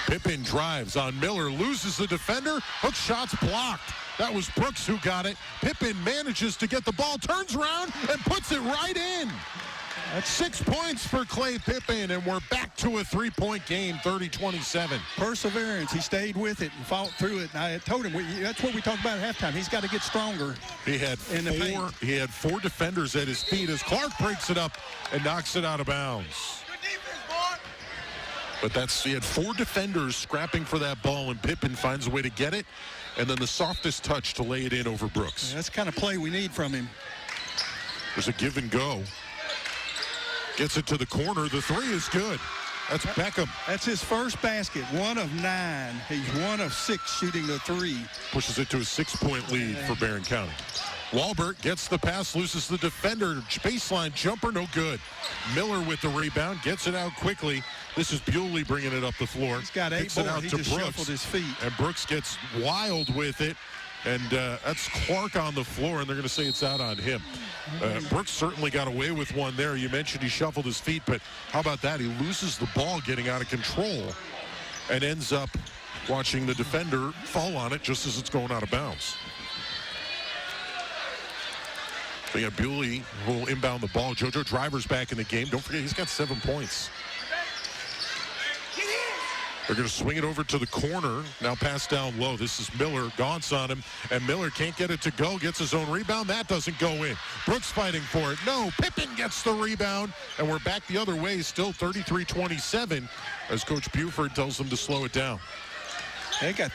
B: Pippen drives on Miller, loses the defender, hook shot's blocked. That was Brooks who got it. Pippen manages to get the ball, turns around, and puts it right in. That's 6 points for Clay Pippen, and we're back to a 3-point game, 30-27.
C: Perseverance. He stayed with it and fought through it. And I told him, that's what we talked about at halftime. He's got to get stronger.
B: He had four defenders at his feet as Clark breaks it up and knocks it out of bounds. But he had 4 defenders scrapping for that ball, and Pippen finds a way to get it, and then the softest touch to lay it in over Brooks.
C: Yeah, that's the kind of play we need from him.
B: There's a give and go. Gets it to the corner. The three is good. That's Beckham.
C: That's his first basket. 1 of 9. He's 1 of 6 shooting the three.
B: Pushes it to a 6-point lead for Barren County. Walbert gets the pass, loses the defender. Baseline jumper, no good. Miller with the rebound, gets it out quickly. This is Bewley bringing it up the floor.
C: He's got 8 boards. He just shuffled his feet.
B: And Brooks gets wild with it. And that's Clark on the floor, and they're going to say it's out on him. Brooks certainly got away with one there. You mentioned he shuffled his feet, but how about that? He loses the ball getting out of control and ends up watching the defender fall on it just as it's going out of bounds. So yeah, Bewley will inbound the ball. JoJo Driver's back in the game. Don't forget, he's got 7 points. They're going to swing it over to the corner. Now pass down low. This is Miller. Gaunts on him. And Miller can't get it to go. Gets his own rebound. That doesn't go in. Brooks fighting for it. No. Pippen gets the rebound. And we're back the other way. Still 33-27 as Coach Buford tells them to slow it down.
C: They got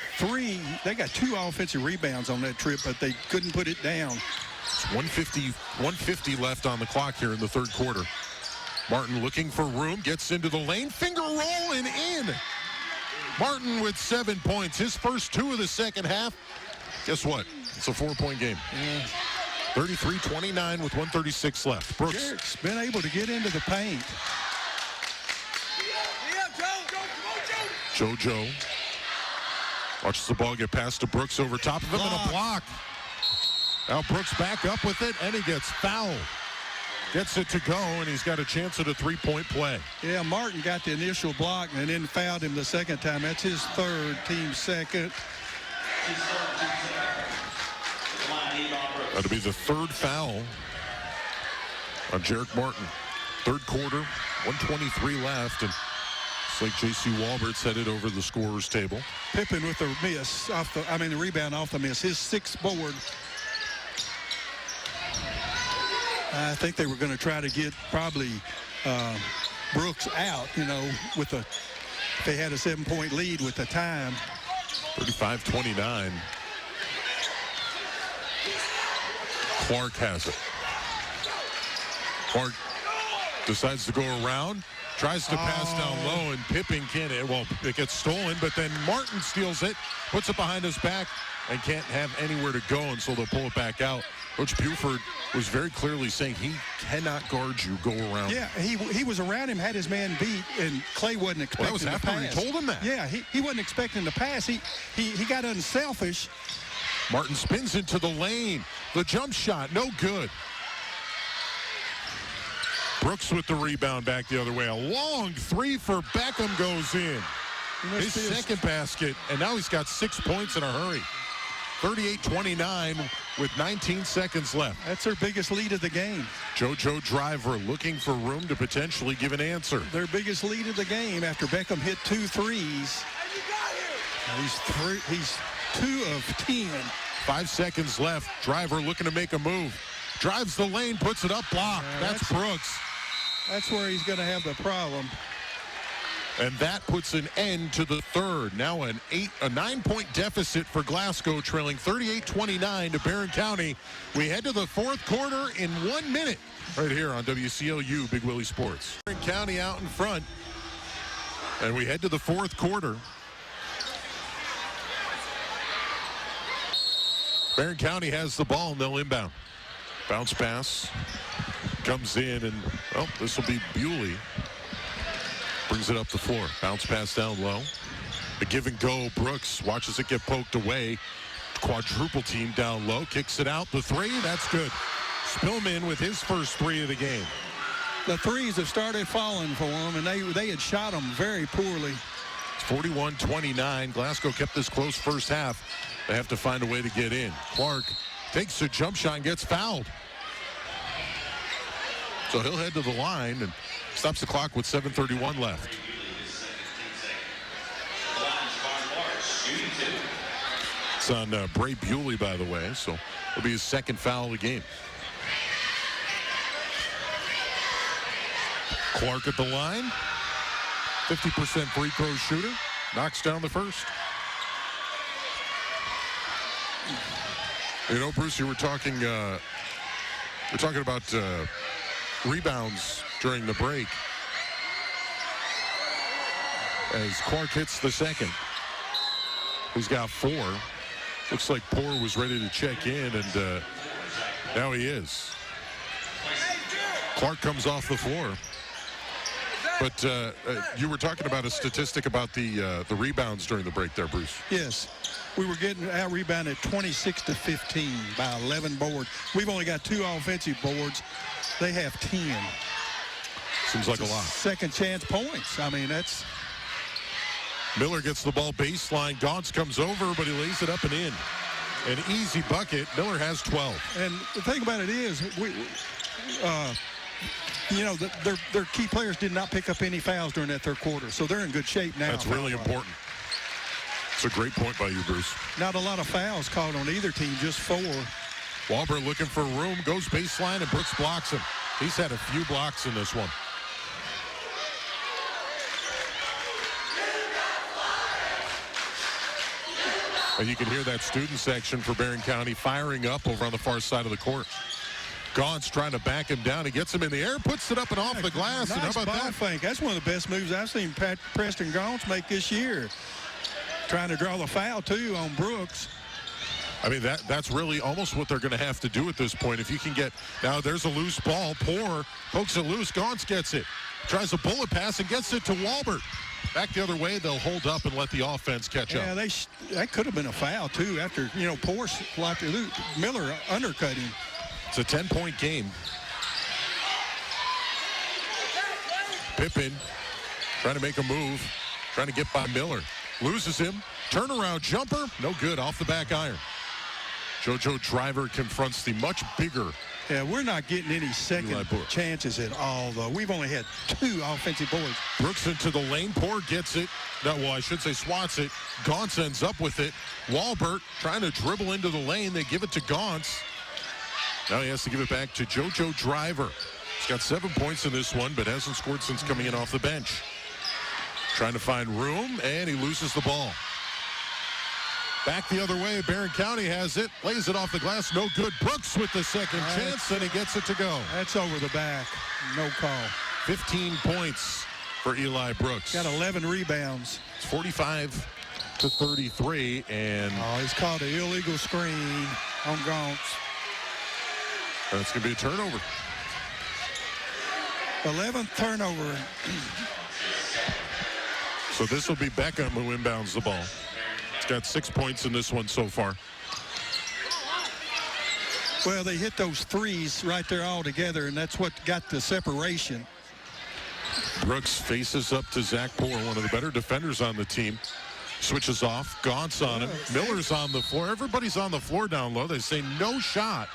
C: two offensive rebounds on that trip, but they couldn't put it down.
B: It's 150 left on the clock here in the third quarter. Martin looking for room. Gets into the lane. Finger roll and in. Martin with 7 points. His first 2 of the second half. Guess what? It's a 4-point game.
C: Yeah.
B: 33-29 with 1:36 left. Brooks.
C: Jarrett's been able to get into the paint.
B: JoJo watches the ball get passed to Brooks over top of him and a block. Now Brooks back up with it, and he gets fouled. Gets it to go, and he's got a chance at a 3-point play.
C: Yeah, Martin got the initial block and then fouled him the second time. That's his third, team second.
B: That'll be the third foul on Jarrett Martin. Third quarter, 1:23 left, and it's like J.C. Walbert's headed over the scorer's table.
C: Pippen with the miss the rebound off the miss. His 6th board. I think they were going to try to get probably Brooks out, if they had a 7-point lead with the time.
B: 35-29. Clark has it. Clark decides to go around, tries to pass down low, and Pippen can't. Well, it gets stolen, but then Martin steals it, puts it behind his back, and can't have anywhere to go, and so they'll pull it back out. Coach Buford was very clearly saying he cannot guard you, go around.
C: Yeah, he was around him, had his man beat, and Clay wasn't expecting
B: that was
C: to
B: after
C: pass.
B: He told him that.
C: Yeah, he wasn't expecting to pass. He got unselfish.
B: Martin spins into the lane. The jump shot, no good. Brooks with the rebound back the other way. A long 3 for Beckham goes in. His second basket, and now he's got 6 points in a hurry. 38-29 with 19 seconds left.
C: That's their biggest lead of the game.
B: JoJo Driver looking for room to potentially give an answer.
C: Their biggest lead of the game after Beckham hit 2 threes. He's 2 of 10.
B: 5 seconds left. Driver looking to make a move. Drives the lane, puts it up, block. That's Brooks.
C: That's where he's going to have the problem.
B: And that puts an end to the third. Now a 9-point deficit for Glasgow, trailing 38-29 to Barren County. We head to the fourth quarter in 1 minute right here on WCLU Big Willie Sports. Barren County out in front. And we head to the fourth quarter. Barren County has the ball and they'll inbound. Bounce pass comes in, and this will be Bewley. Brings it up the floor. Bounce pass down low. The give and go. Brooks watches it get poked away. Quadruple team down low. Kicks it out. The 3. That's good. Spillman with his first 3 of the game.
C: The threes have started falling for them, and they had shot them very poorly.
B: It's 41-29. Glasgow kept this close first half. They have to find a way to get in. Clark takes a jump shot and gets fouled. So he'll head to the line and stops the clock with 7:31 left. It's on Bray Bewley, by the way, so it'll be his second foul of the game. Clark at the line. 50% free throw shooter. Knocks down the first. Bruce, you were talking about rebounds during the break. As Clark hits the second. He's got 4. Looks like Poor was ready to check in, and now he is. Clark comes off the floor. But you were talking about a statistic about the rebounds during the break there, Bruce.
C: Yes. We were getting out-rebounded 26-15 by 11 boards. We've only got 2 offensive boards. They have 10.
B: Seems like a lot.
C: Second chance points. I mean, that's...
B: Miller gets the ball baseline. Gaunts comes over, but he lays it up and in. An easy bucket. Miller has 12.
C: And the thing about it is, you know, their key players did not pick up any fouls during that third quarter, so they're in good shape now.
B: That's really important. It's a great point by you, Bruce.
C: Not a lot of fouls called on either team, just 4.
B: Walbert looking for room, goes baseline, and Brooks blocks him. He's had a few blocks in this one. And you can hear that student section for Barren County firing up over on the far side of the court. Gaunt's trying to back him down. He gets him in the air, puts it up and off the glass.
C: Nice
B: and how about
C: ball
B: that?
C: fake. That's one of the best moves I've seen Preston Gaunt make this year. Trying to draw the foul, too, on Brooks.
B: I mean, that's really almost what they're going to have to do at this point. If you can get, now there's a loose ball. Poor pokes it loose. Gaunt gets it. Tries a bullet pass and gets it to Walbert. Back the other way, they'll hold up and let the offense catch up.
C: Yeah, that could have been a foul, too, after, you know, Poor slapped it loose. Miller undercut him.
B: It's a 10-point game. Pippen trying to make a move, trying to get by Miller. Loses him. Turnaround jumper. No good. Off the back iron. JoJo Driver confronts the much bigger.
C: Yeah, we're not getting any second chances at all, though. We've only had 2 offensive boards.
B: Brooks into the lane. Poor gets it. No, well, I should say swats it. Gaunt ends up with it. Walbert trying to dribble into the lane. They give it to Gaunt. Now he has to give it back to JoJo Driver. He's got 7 points in this one, but hasn't scored since coming in off the bench. Trying to find room, and he loses the ball. Back the other way, Barren County has it, lays it off the glass, no good. Brooks with the second chance, and he gets it to go.
C: That's over the back, no call.
B: 15 points for Eli Brooks.
C: Got 11 rebounds.
B: It's 45-33, and...
C: Oh, he's called an illegal screen on Gaunt.
B: That's going to be a turnover.
C: 11th turnover.
B: So this will be Beckham who inbounds the ball. He's got 6 points in this one so far.
C: Well, they hit those threes right there all together, and that's what got the separation.
B: Brooks faces up to Zach Poor, one of the better defenders on the team. Switches off. Gaunt's on him. Miller's on the floor. Everybody's on the floor down low. They say no shot.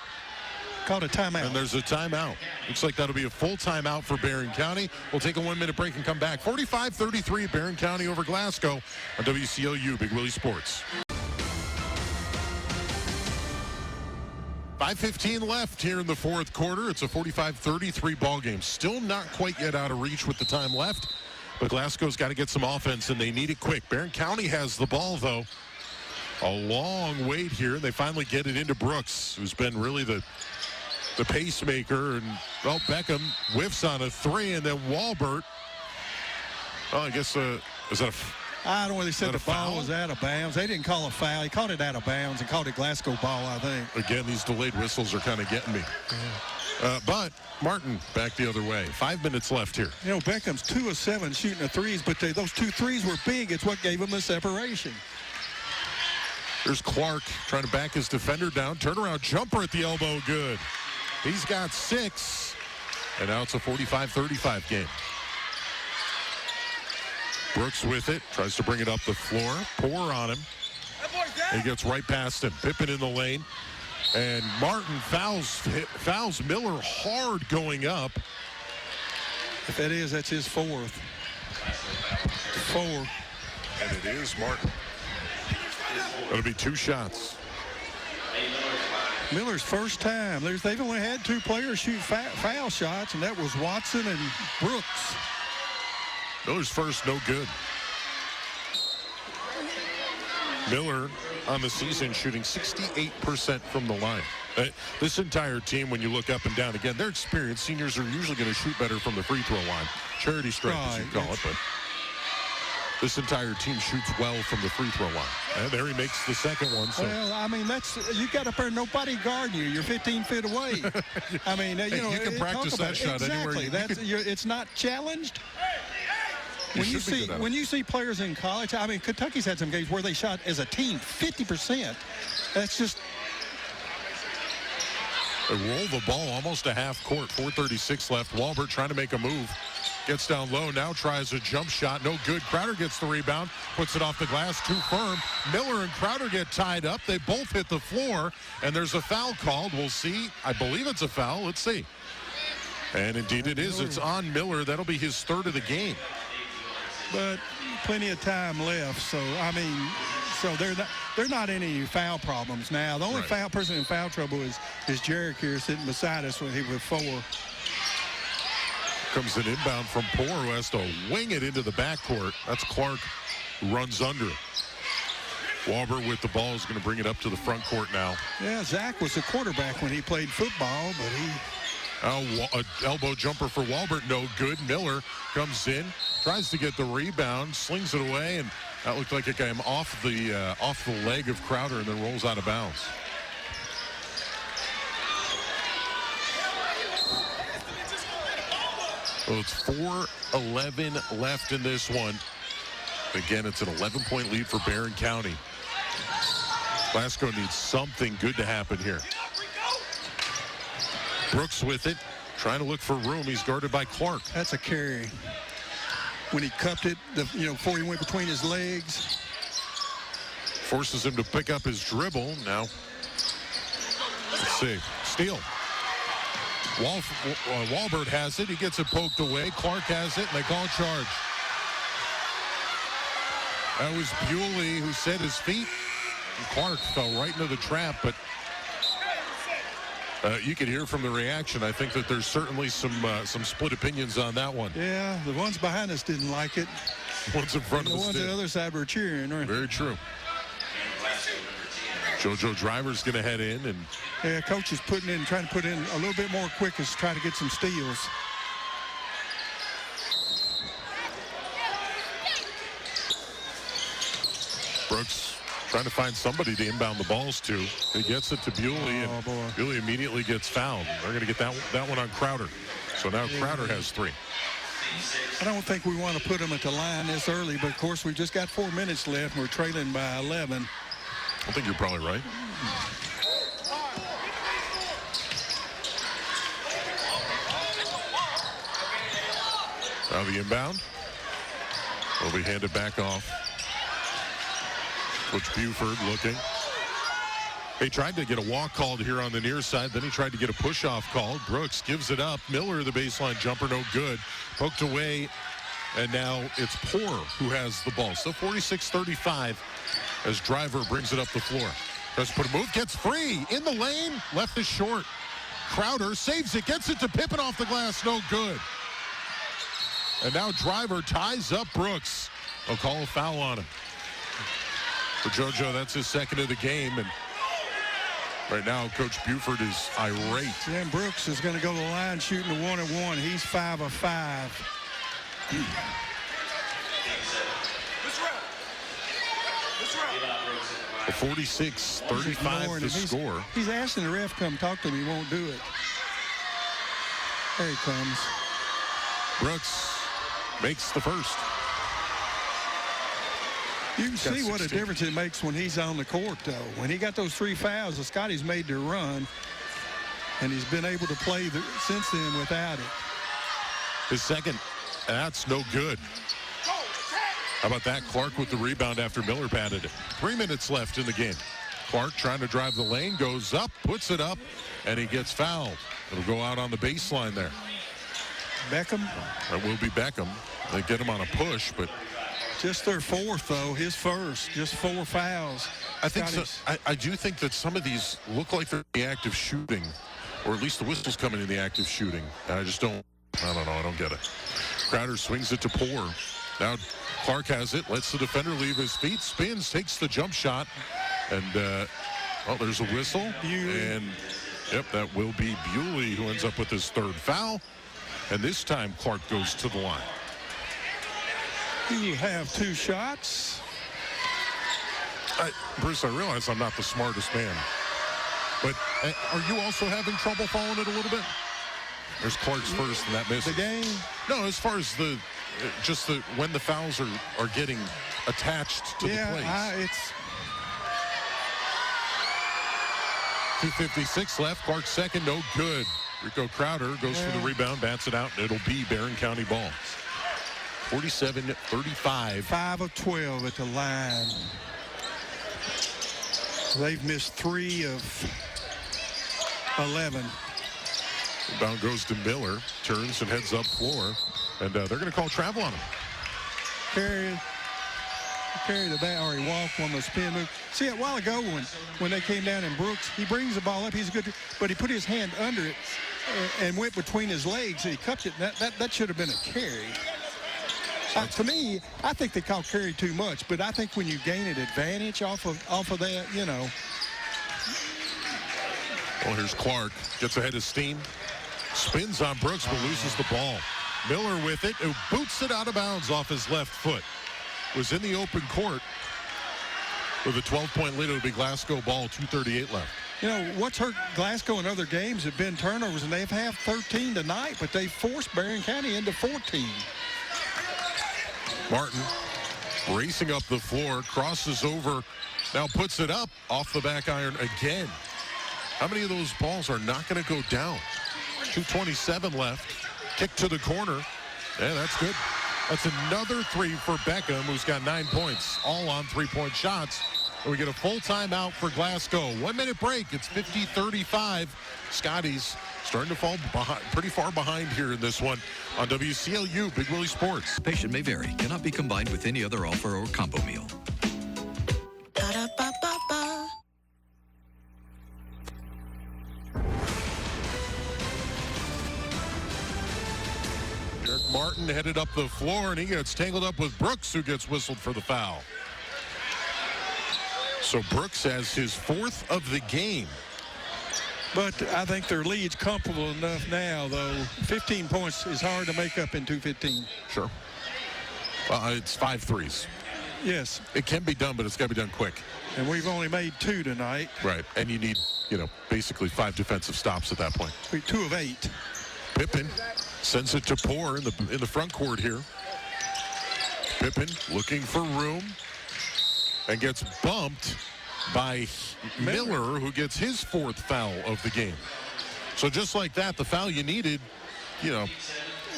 C: Called a timeout.
B: And there's a timeout. Looks like that'll be a full timeout for Barren County. We'll take a 1-minute break and come back. 45-33, Barren County over Glasgow on WCLU Big Willie Sports. 5:15 left here in the fourth quarter. It's a 45-33 ball game. Still not quite yet out of reach with the time left, but Glasgow's got to get some offense, and they need it quick. Barren County has the ball, though. A long wait here. They finally get it into Brooks, who's been really the pacemaker. And, well, Beckham whiffs on a 3, and then Walbert. Oh, I guess, is that a...
C: I don't know. They said the ball was out of bounds. They didn't call a foul. He called it out of bounds and called it Glasgow ball, I think.
B: Again, these delayed whistles are kind of getting me. Yeah. But Martin back the other way. 5 minutes left here.
C: You know, Beckham's 2 of 7 shooting the threes, but those 2 threes were big. It's what gave him the separation.
B: There's Clark trying to back his defender down. Turnaround jumper at the elbow, good. He's got 6. And now it's a 45-35 game. Brooks with it, tries to bring it up the floor. Poor on him. He gets right past him. Pippen in the lane. And Martin fouls Miller hard going up.
C: If that is, that's his 4th. 4.
B: And it is Martin. That'll be 2 shots.
C: Miller's first time. They've only had 2 players shoot foul shots, and that was Watson and Brooks.
B: Miller's first, no good. Miller on the season shooting 68% from the line. This entire team, when you look up and down, again, they're experienced. Seniors are usually going to shoot better from the free throw line. Charity stripe, as you call it, but this entire team shoots well from the free throw line. And there he makes the second one. So.
C: Well, I mean, you got up there, nobody guarding you. You're 15 feet away. I mean, you know,
B: you can practice that shot anywhere.
C: Exactly. It's not challenged. When you see players in college, I mean, Kentucky's had some games where they shot as a team 50%. That's just.
B: They roll the ball almost a half court. 4:36 left. Walbert trying to make a move. Gets down low, now tries a jump shot. No good. Crowder gets the rebound, puts it off the glass, too firm. Miller and Crowder get tied up. They both hit the floor, and there's a foul called. We'll see. I believe it's a foul. Let's see. And indeed it is. It's on Miller. That'll be his third of the game.
C: But plenty of time left. So, I mean, so there not any foul problems now. The only person in foul trouble is Jarek here sitting beside us with 4.
B: Comes an inbound from Poor, who has to wing it into the backcourt. That's Clark, who runs under it. Walbert with the ball is going to bring it up to the front court now.
C: Yeah, Zach was a quarterback when he played football, but he...
B: An elbow jumper for Walbert, no good. Miller comes in, tries to get the rebound, slings it away, and that looked like it came off the leg of Crowder and then rolls out of bounds. Well, it's 4:11 left in this one. Again, it's an 11-point lead for Barren County. Glasgow needs something good to happen here. Brooks with it, trying to look for room. He's guarded by Clark.
C: That's a carry. When he cupped it, before he went between his legs.
B: Forces him to pick up his dribble. Now, let's see. Steal. Walbert has it. He gets it poked away. Clark has it, and they call a charge. That was Bewley who set his feet. And Clark fell right into the trap, but you can hear from the reaction. I think that there's certainly some split opinions on that one.
C: Yeah, the ones behind us didn't like it.
B: The ones in front of us did.
C: The ones on the other side were cheering. Right?
B: Very true. JoJo Driver's going to head in. And
C: yeah, coach is trying to put in a little bit more quickness to try to get some steals.
B: Brooks trying to find somebody to inbound the balls to. He gets it to Bewley, and Bewley immediately gets fouled. They're going to get that one on Crowder. So now Crowder has 3.
C: I don't think we want to put him at the line this early, but of course we've just got 4 minutes left, and we're trailing by 11.
B: I think you're probably right. Now the inbound will be handed back off. Coach Buford looking. He tried to get a walk called here on the near side. Then he tried to get a push-off called. Brooks gives it up. Miller, the baseline jumper, no good. Poked away, and now it's Poor who has the ball. So 46-35 as Driver brings it up the floor. Tries to put a move, gets free. In the lane, left is short. Crowder saves it, gets it to Pippen off the glass, no good. And now Driver ties up Brooks. They'll call a foul on him. For JoJo, that's his second of the game, and right now Coach Buford is irate.
C: Dan Brooks is going to go to the line shooting a 1-and-1. He's 5 of 5.
B: 46-35 the score.
C: He's asking the ref to come talk to him. He won't do it. There he comes.
B: Brooks makes the first.
C: You can see what a difference it makes when he's on the court, though. When he got those 3 fouls, the Scotty's made their run, and he's been able to play since then without it.
B: His second, that's no good. How about that? Clark with the rebound after Miller batted it. 3 minutes left in the game. Clark trying to drive the lane, goes up, puts it up, and he gets fouled. It'll go out on the baseline there.
C: Beckham?
B: That will be Beckham. They get him on a push, but...
C: Just their 4th, though. His first. Just 4 fouls.
B: I think so. I do think that some of these look like they're in the active shooting, or at least the whistle's coming in the active shooting. And I don't know. I don't get it. Crowder swings it to Poor. Now Clark has it, lets the defender leave his feet, spins, takes the jump shot, and there's a whistle. And yep, that will be Bewley who ends up with his 3rd foul. And this time Clark goes to the line.
C: You have 2 shots.
B: Bruce, I realize I'm not the smartest man, but are you also having trouble following it a little bit? There's Clark's first, and that misses.
C: The game?
B: No, as far as when the fouls are getting attached to the plays.
C: It's
B: 2:56 left. Clark's second, no good. Rico Crowder goes for the rebound, bats it out, and it'll be Barren County ball. 47-35.
C: 5 of 12 at the line. They've missed 3 of 11.
B: Rebound goes to Miller. Turns and heads up floor. And they're going to call travel on him.
C: Carry the bat, or he walked on the spin move. See, a while ago when they came down in Brooks, he brings the ball up. He's good, but he put his hand under it and went between his legs. And he cupped it. That should have been a carry. To me, I think they call carry too much, but I think when you gain an advantage off of that, you know.
B: Well, here's Clark. Gets ahead of steam. Spins on Brooks, but loses the ball. Miller with it, who boots it out of bounds off his left foot. Was in the open court with a 12-point lead. It would be Glasgow ball, 2:38 left.
C: You know, what's hurt Glasgow in other games have been turnovers, and they've had 13 tonight, but they forced Barren County into 14.
B: Martin racing up the floor, crosses over, now puts it up off the back iron again. How many of those balls are not going to go down? 2:27 left. Kick to the corner. Yeah, that's good. That's another three for Beckham, who's got 9 points, all on three-point shots. And we get a full timeout for Glasgow. 1 minute break. It's 50-35. Scotty's starting to fall behind, pretty far behind here in this one on WCLU Big Willie Sports.
G: Patient may vary. Cannot be combined with any other offer or combo meal.
B: Martin headed up the floor, and he gets tangled up with Brooks, who gets whistled for the foul. So Brooks has his fourth of the game.
C: But I think their lead's comfortable enough now, though. 15 points is hard to make up in 2:15.
B: Sure. It's 5 threes.
C: Yes.
B: It can be done, but it's got to be done quick.
C: And we've only made 2 tonight.
B: Right. And you need, basically 5 defensive stops at that point.
C: 2 of 8.
B: Pippen sends it to Poor in the front court here. Pippen looking for room and gets bumped by Miller, who gets his 4th foul of the game. So just like that, the foul you needed,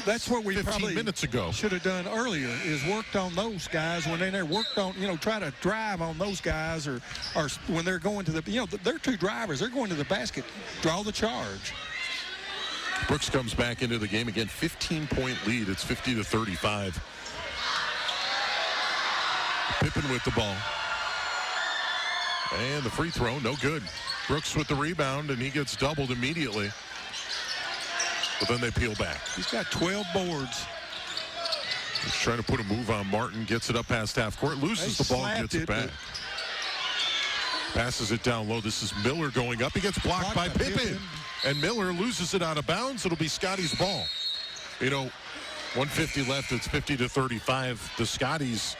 C: that's what we
B: 15
C: probably
B: minutes ago
C: should have done earlier, is worked on those guys when they're worked on, try to drive on those guys, or when they're going to the, they're 2 drivers. They're going to the basket. Draw the charge.
B: Brooks comes back into the game again. 15-point lead. It's 50-35. Pippen with the ball. And the free throw, no good. Brooks with the rebound, and he gets doubled immediately. But then they peel back.
C: He's got 12 boards.
B: He's trying to put a move on Martin. Gets it up past half court. Loses the ball, gets it back. Passes it down low. This is Miller going up. He gets blocked by Pippen. And Miller loses it out of bounds. It'll be Scotty's ball. 150 left. It's 50-35. The Scotties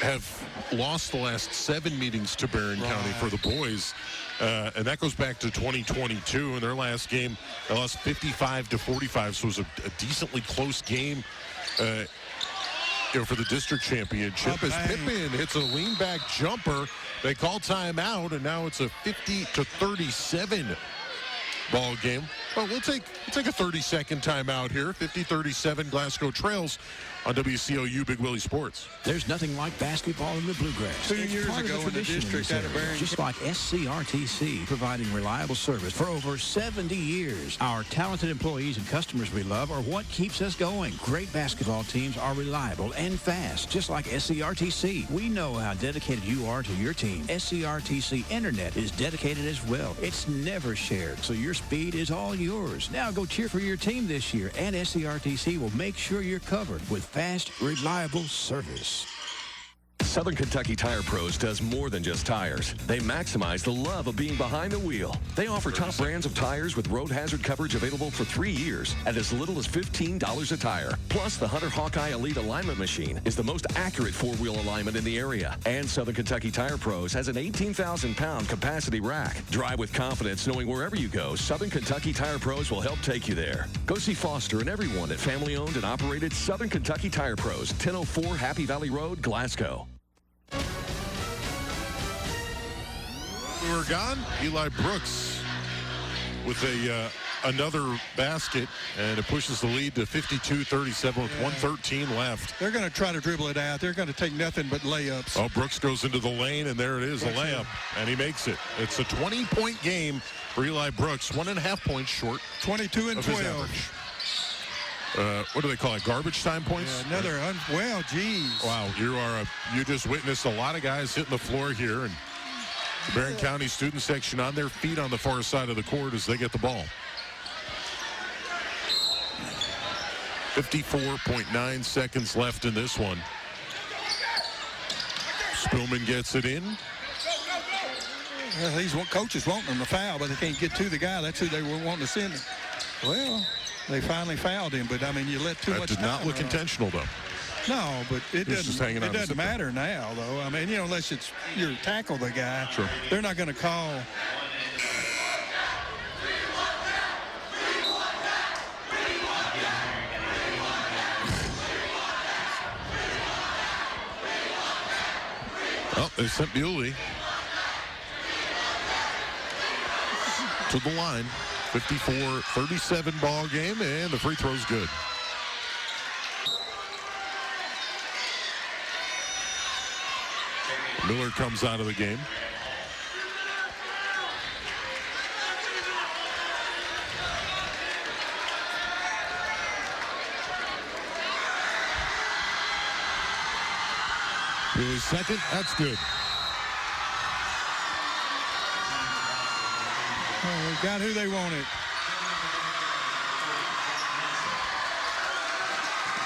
B: have lost the last 7 meetings to Barren County for the boys. And that goes back to 2022. In their last game, they lost 55-45. So it was a decently close game for the district championship. As Pippen hits a lean-back jumper, they call timeout, and now it's a 50-37 ball game. Well, we'll take a 30-second timeout here. 50-37, Glasgow trails on WCLU Big Willie Sports.
E: There's nothing like basketball in the Bluegrass.
C: 2 years ago in the district out of Barren.
E: Just like SCRTC, providing reliable service for over 70 years. Our talented employees and customers we love are what keeps us going. Great basketball teams are reliable and fast, just like SCRTC. We know how dedicated you are to your team. SCRTC Internet is dedicated as well. It's never shared, so your speed is all yours. Now go cheer for your team this year, and SCRTC will make sure you're covered with fast, reliable service.
F: Southern Kentucky Tire Pros does more than just tires. They maximize the love of being behind the wheel. They offer top brands of tires with road hazard coverage available for 3 years at as little as $15 a tire. Plus, the Hunter Hawkeye Elite Alignment Machine is the most accurate 4-wheel alignment in the area. And Southern Kentucky Tire Pros has an 18,000-pound capacity rack. Drive with confidence knowing wherever you go, Southern Kentucky Tire Pros will help take you there. Go see Foster and everyone at family-owned and operated Southern Kentucky Tire Pros, 1004 Happy Valley Road, Glasgow.
B: We were gone. Eli Brooks with a another basket, and it pushes the lead to 52-37 with 1:13 left.
C: They're going to try to dribble it out. They're going to take nothing but layups.
B: Oh, Brooks goes into the lane, and there it is, a layup, and he makes it. It's a 20-point game for Eli Brooks, 1.5 points short.
C: 22 and
B: of
C: 12.
B: His average. What do they call it? Garbage time points?
C: Yeah, another, well, geez.
B: Wow, you just witnessed a lot of guys hitting the floor here, and the Barren County student section on their feet on the far side of the court as they get the ball. 54.9 seconds left in this one. Spillman gets it in.
C: Well, these coaches want them to foul, but they can't get to the guy. That's who they were wanting to send him. Well, they finally fouled him, but I mean, you let too much time.
B: That did not look intentional, though.
C: No, but it doesn't matter now, though. I mean, unless it's you tackle the guy,
B: sure.
C: They're not going to call.
B: Well, they sent Bewley to the line. 54-37 ball game, and the free throw's good. Miller comes out of the game. Bewley's second, that's good.
C: Oh, they got who they wanted.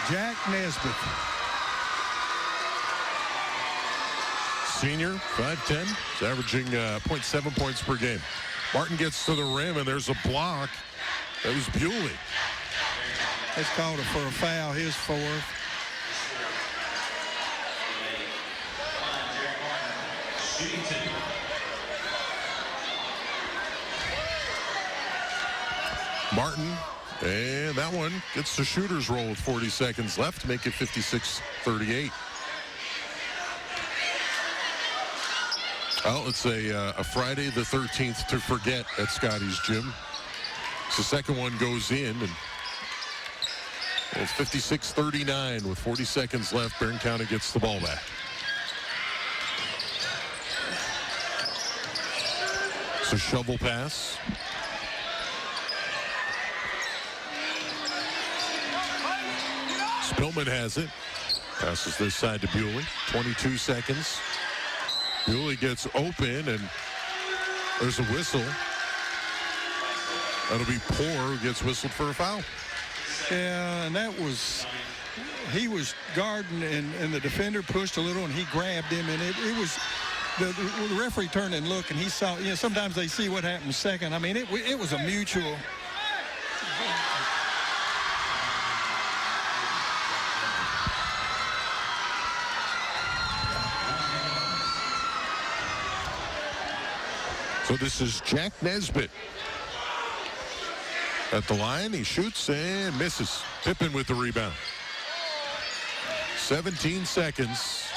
C: Jack Nesbitt.
B: Senior, 5'10", is averaging 0.7 points per game. Martin gets to the rim, and there's a block. That was Bewley.
C: It's called for a foul, his fourth.
B: Martin, and that one gets the shooter's roll with 40 seconds left to make it 56-38. Well, it's a Friday the 13th to forget at Scottie's gym. So the second one goes in, and it's 56-39 with 40 seconds left. Barren County gets the ball back. It's a shovel pass. Spillman has it. Passes this side to Bewley. 22 seconds. Bewley gets open, and there's a whistle. That'll be Poor who gets whistled for a foul.
C: Yeah, and that was, he was guarding, and the defender pushed a little, and he grabbed him, and it was, the referee turned and looked, and he saw, sometimes they see what happens second. I mean, it was a mutual.
B: So this is Jack Nesbitt at the line. He shoots and misses. Pippen with the rebound. 17 seconds.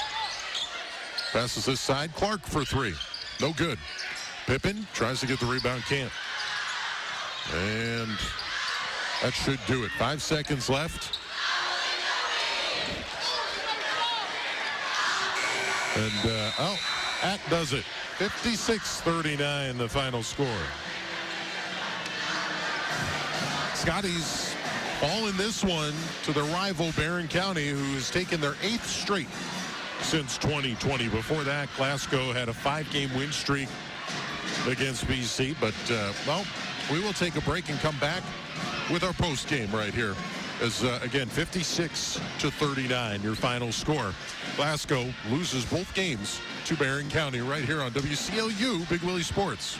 B: Passes this side. Clark for three. No good. Pippen tries to get the rebound. Can't. And that should do it. 5 seconds left. And, that does it. 56-39, the final score. Scotties fall in this one to their rival Barren County, who has taken their 8th straight since 2020. Before that, Glasgow had a 5-game win streak against BC. But, well, we will take a break and come back with our post game right here. As, again, 56-39, your final score. Glasgow loses both games to Barren County right here on WCLU Big Willie Sports.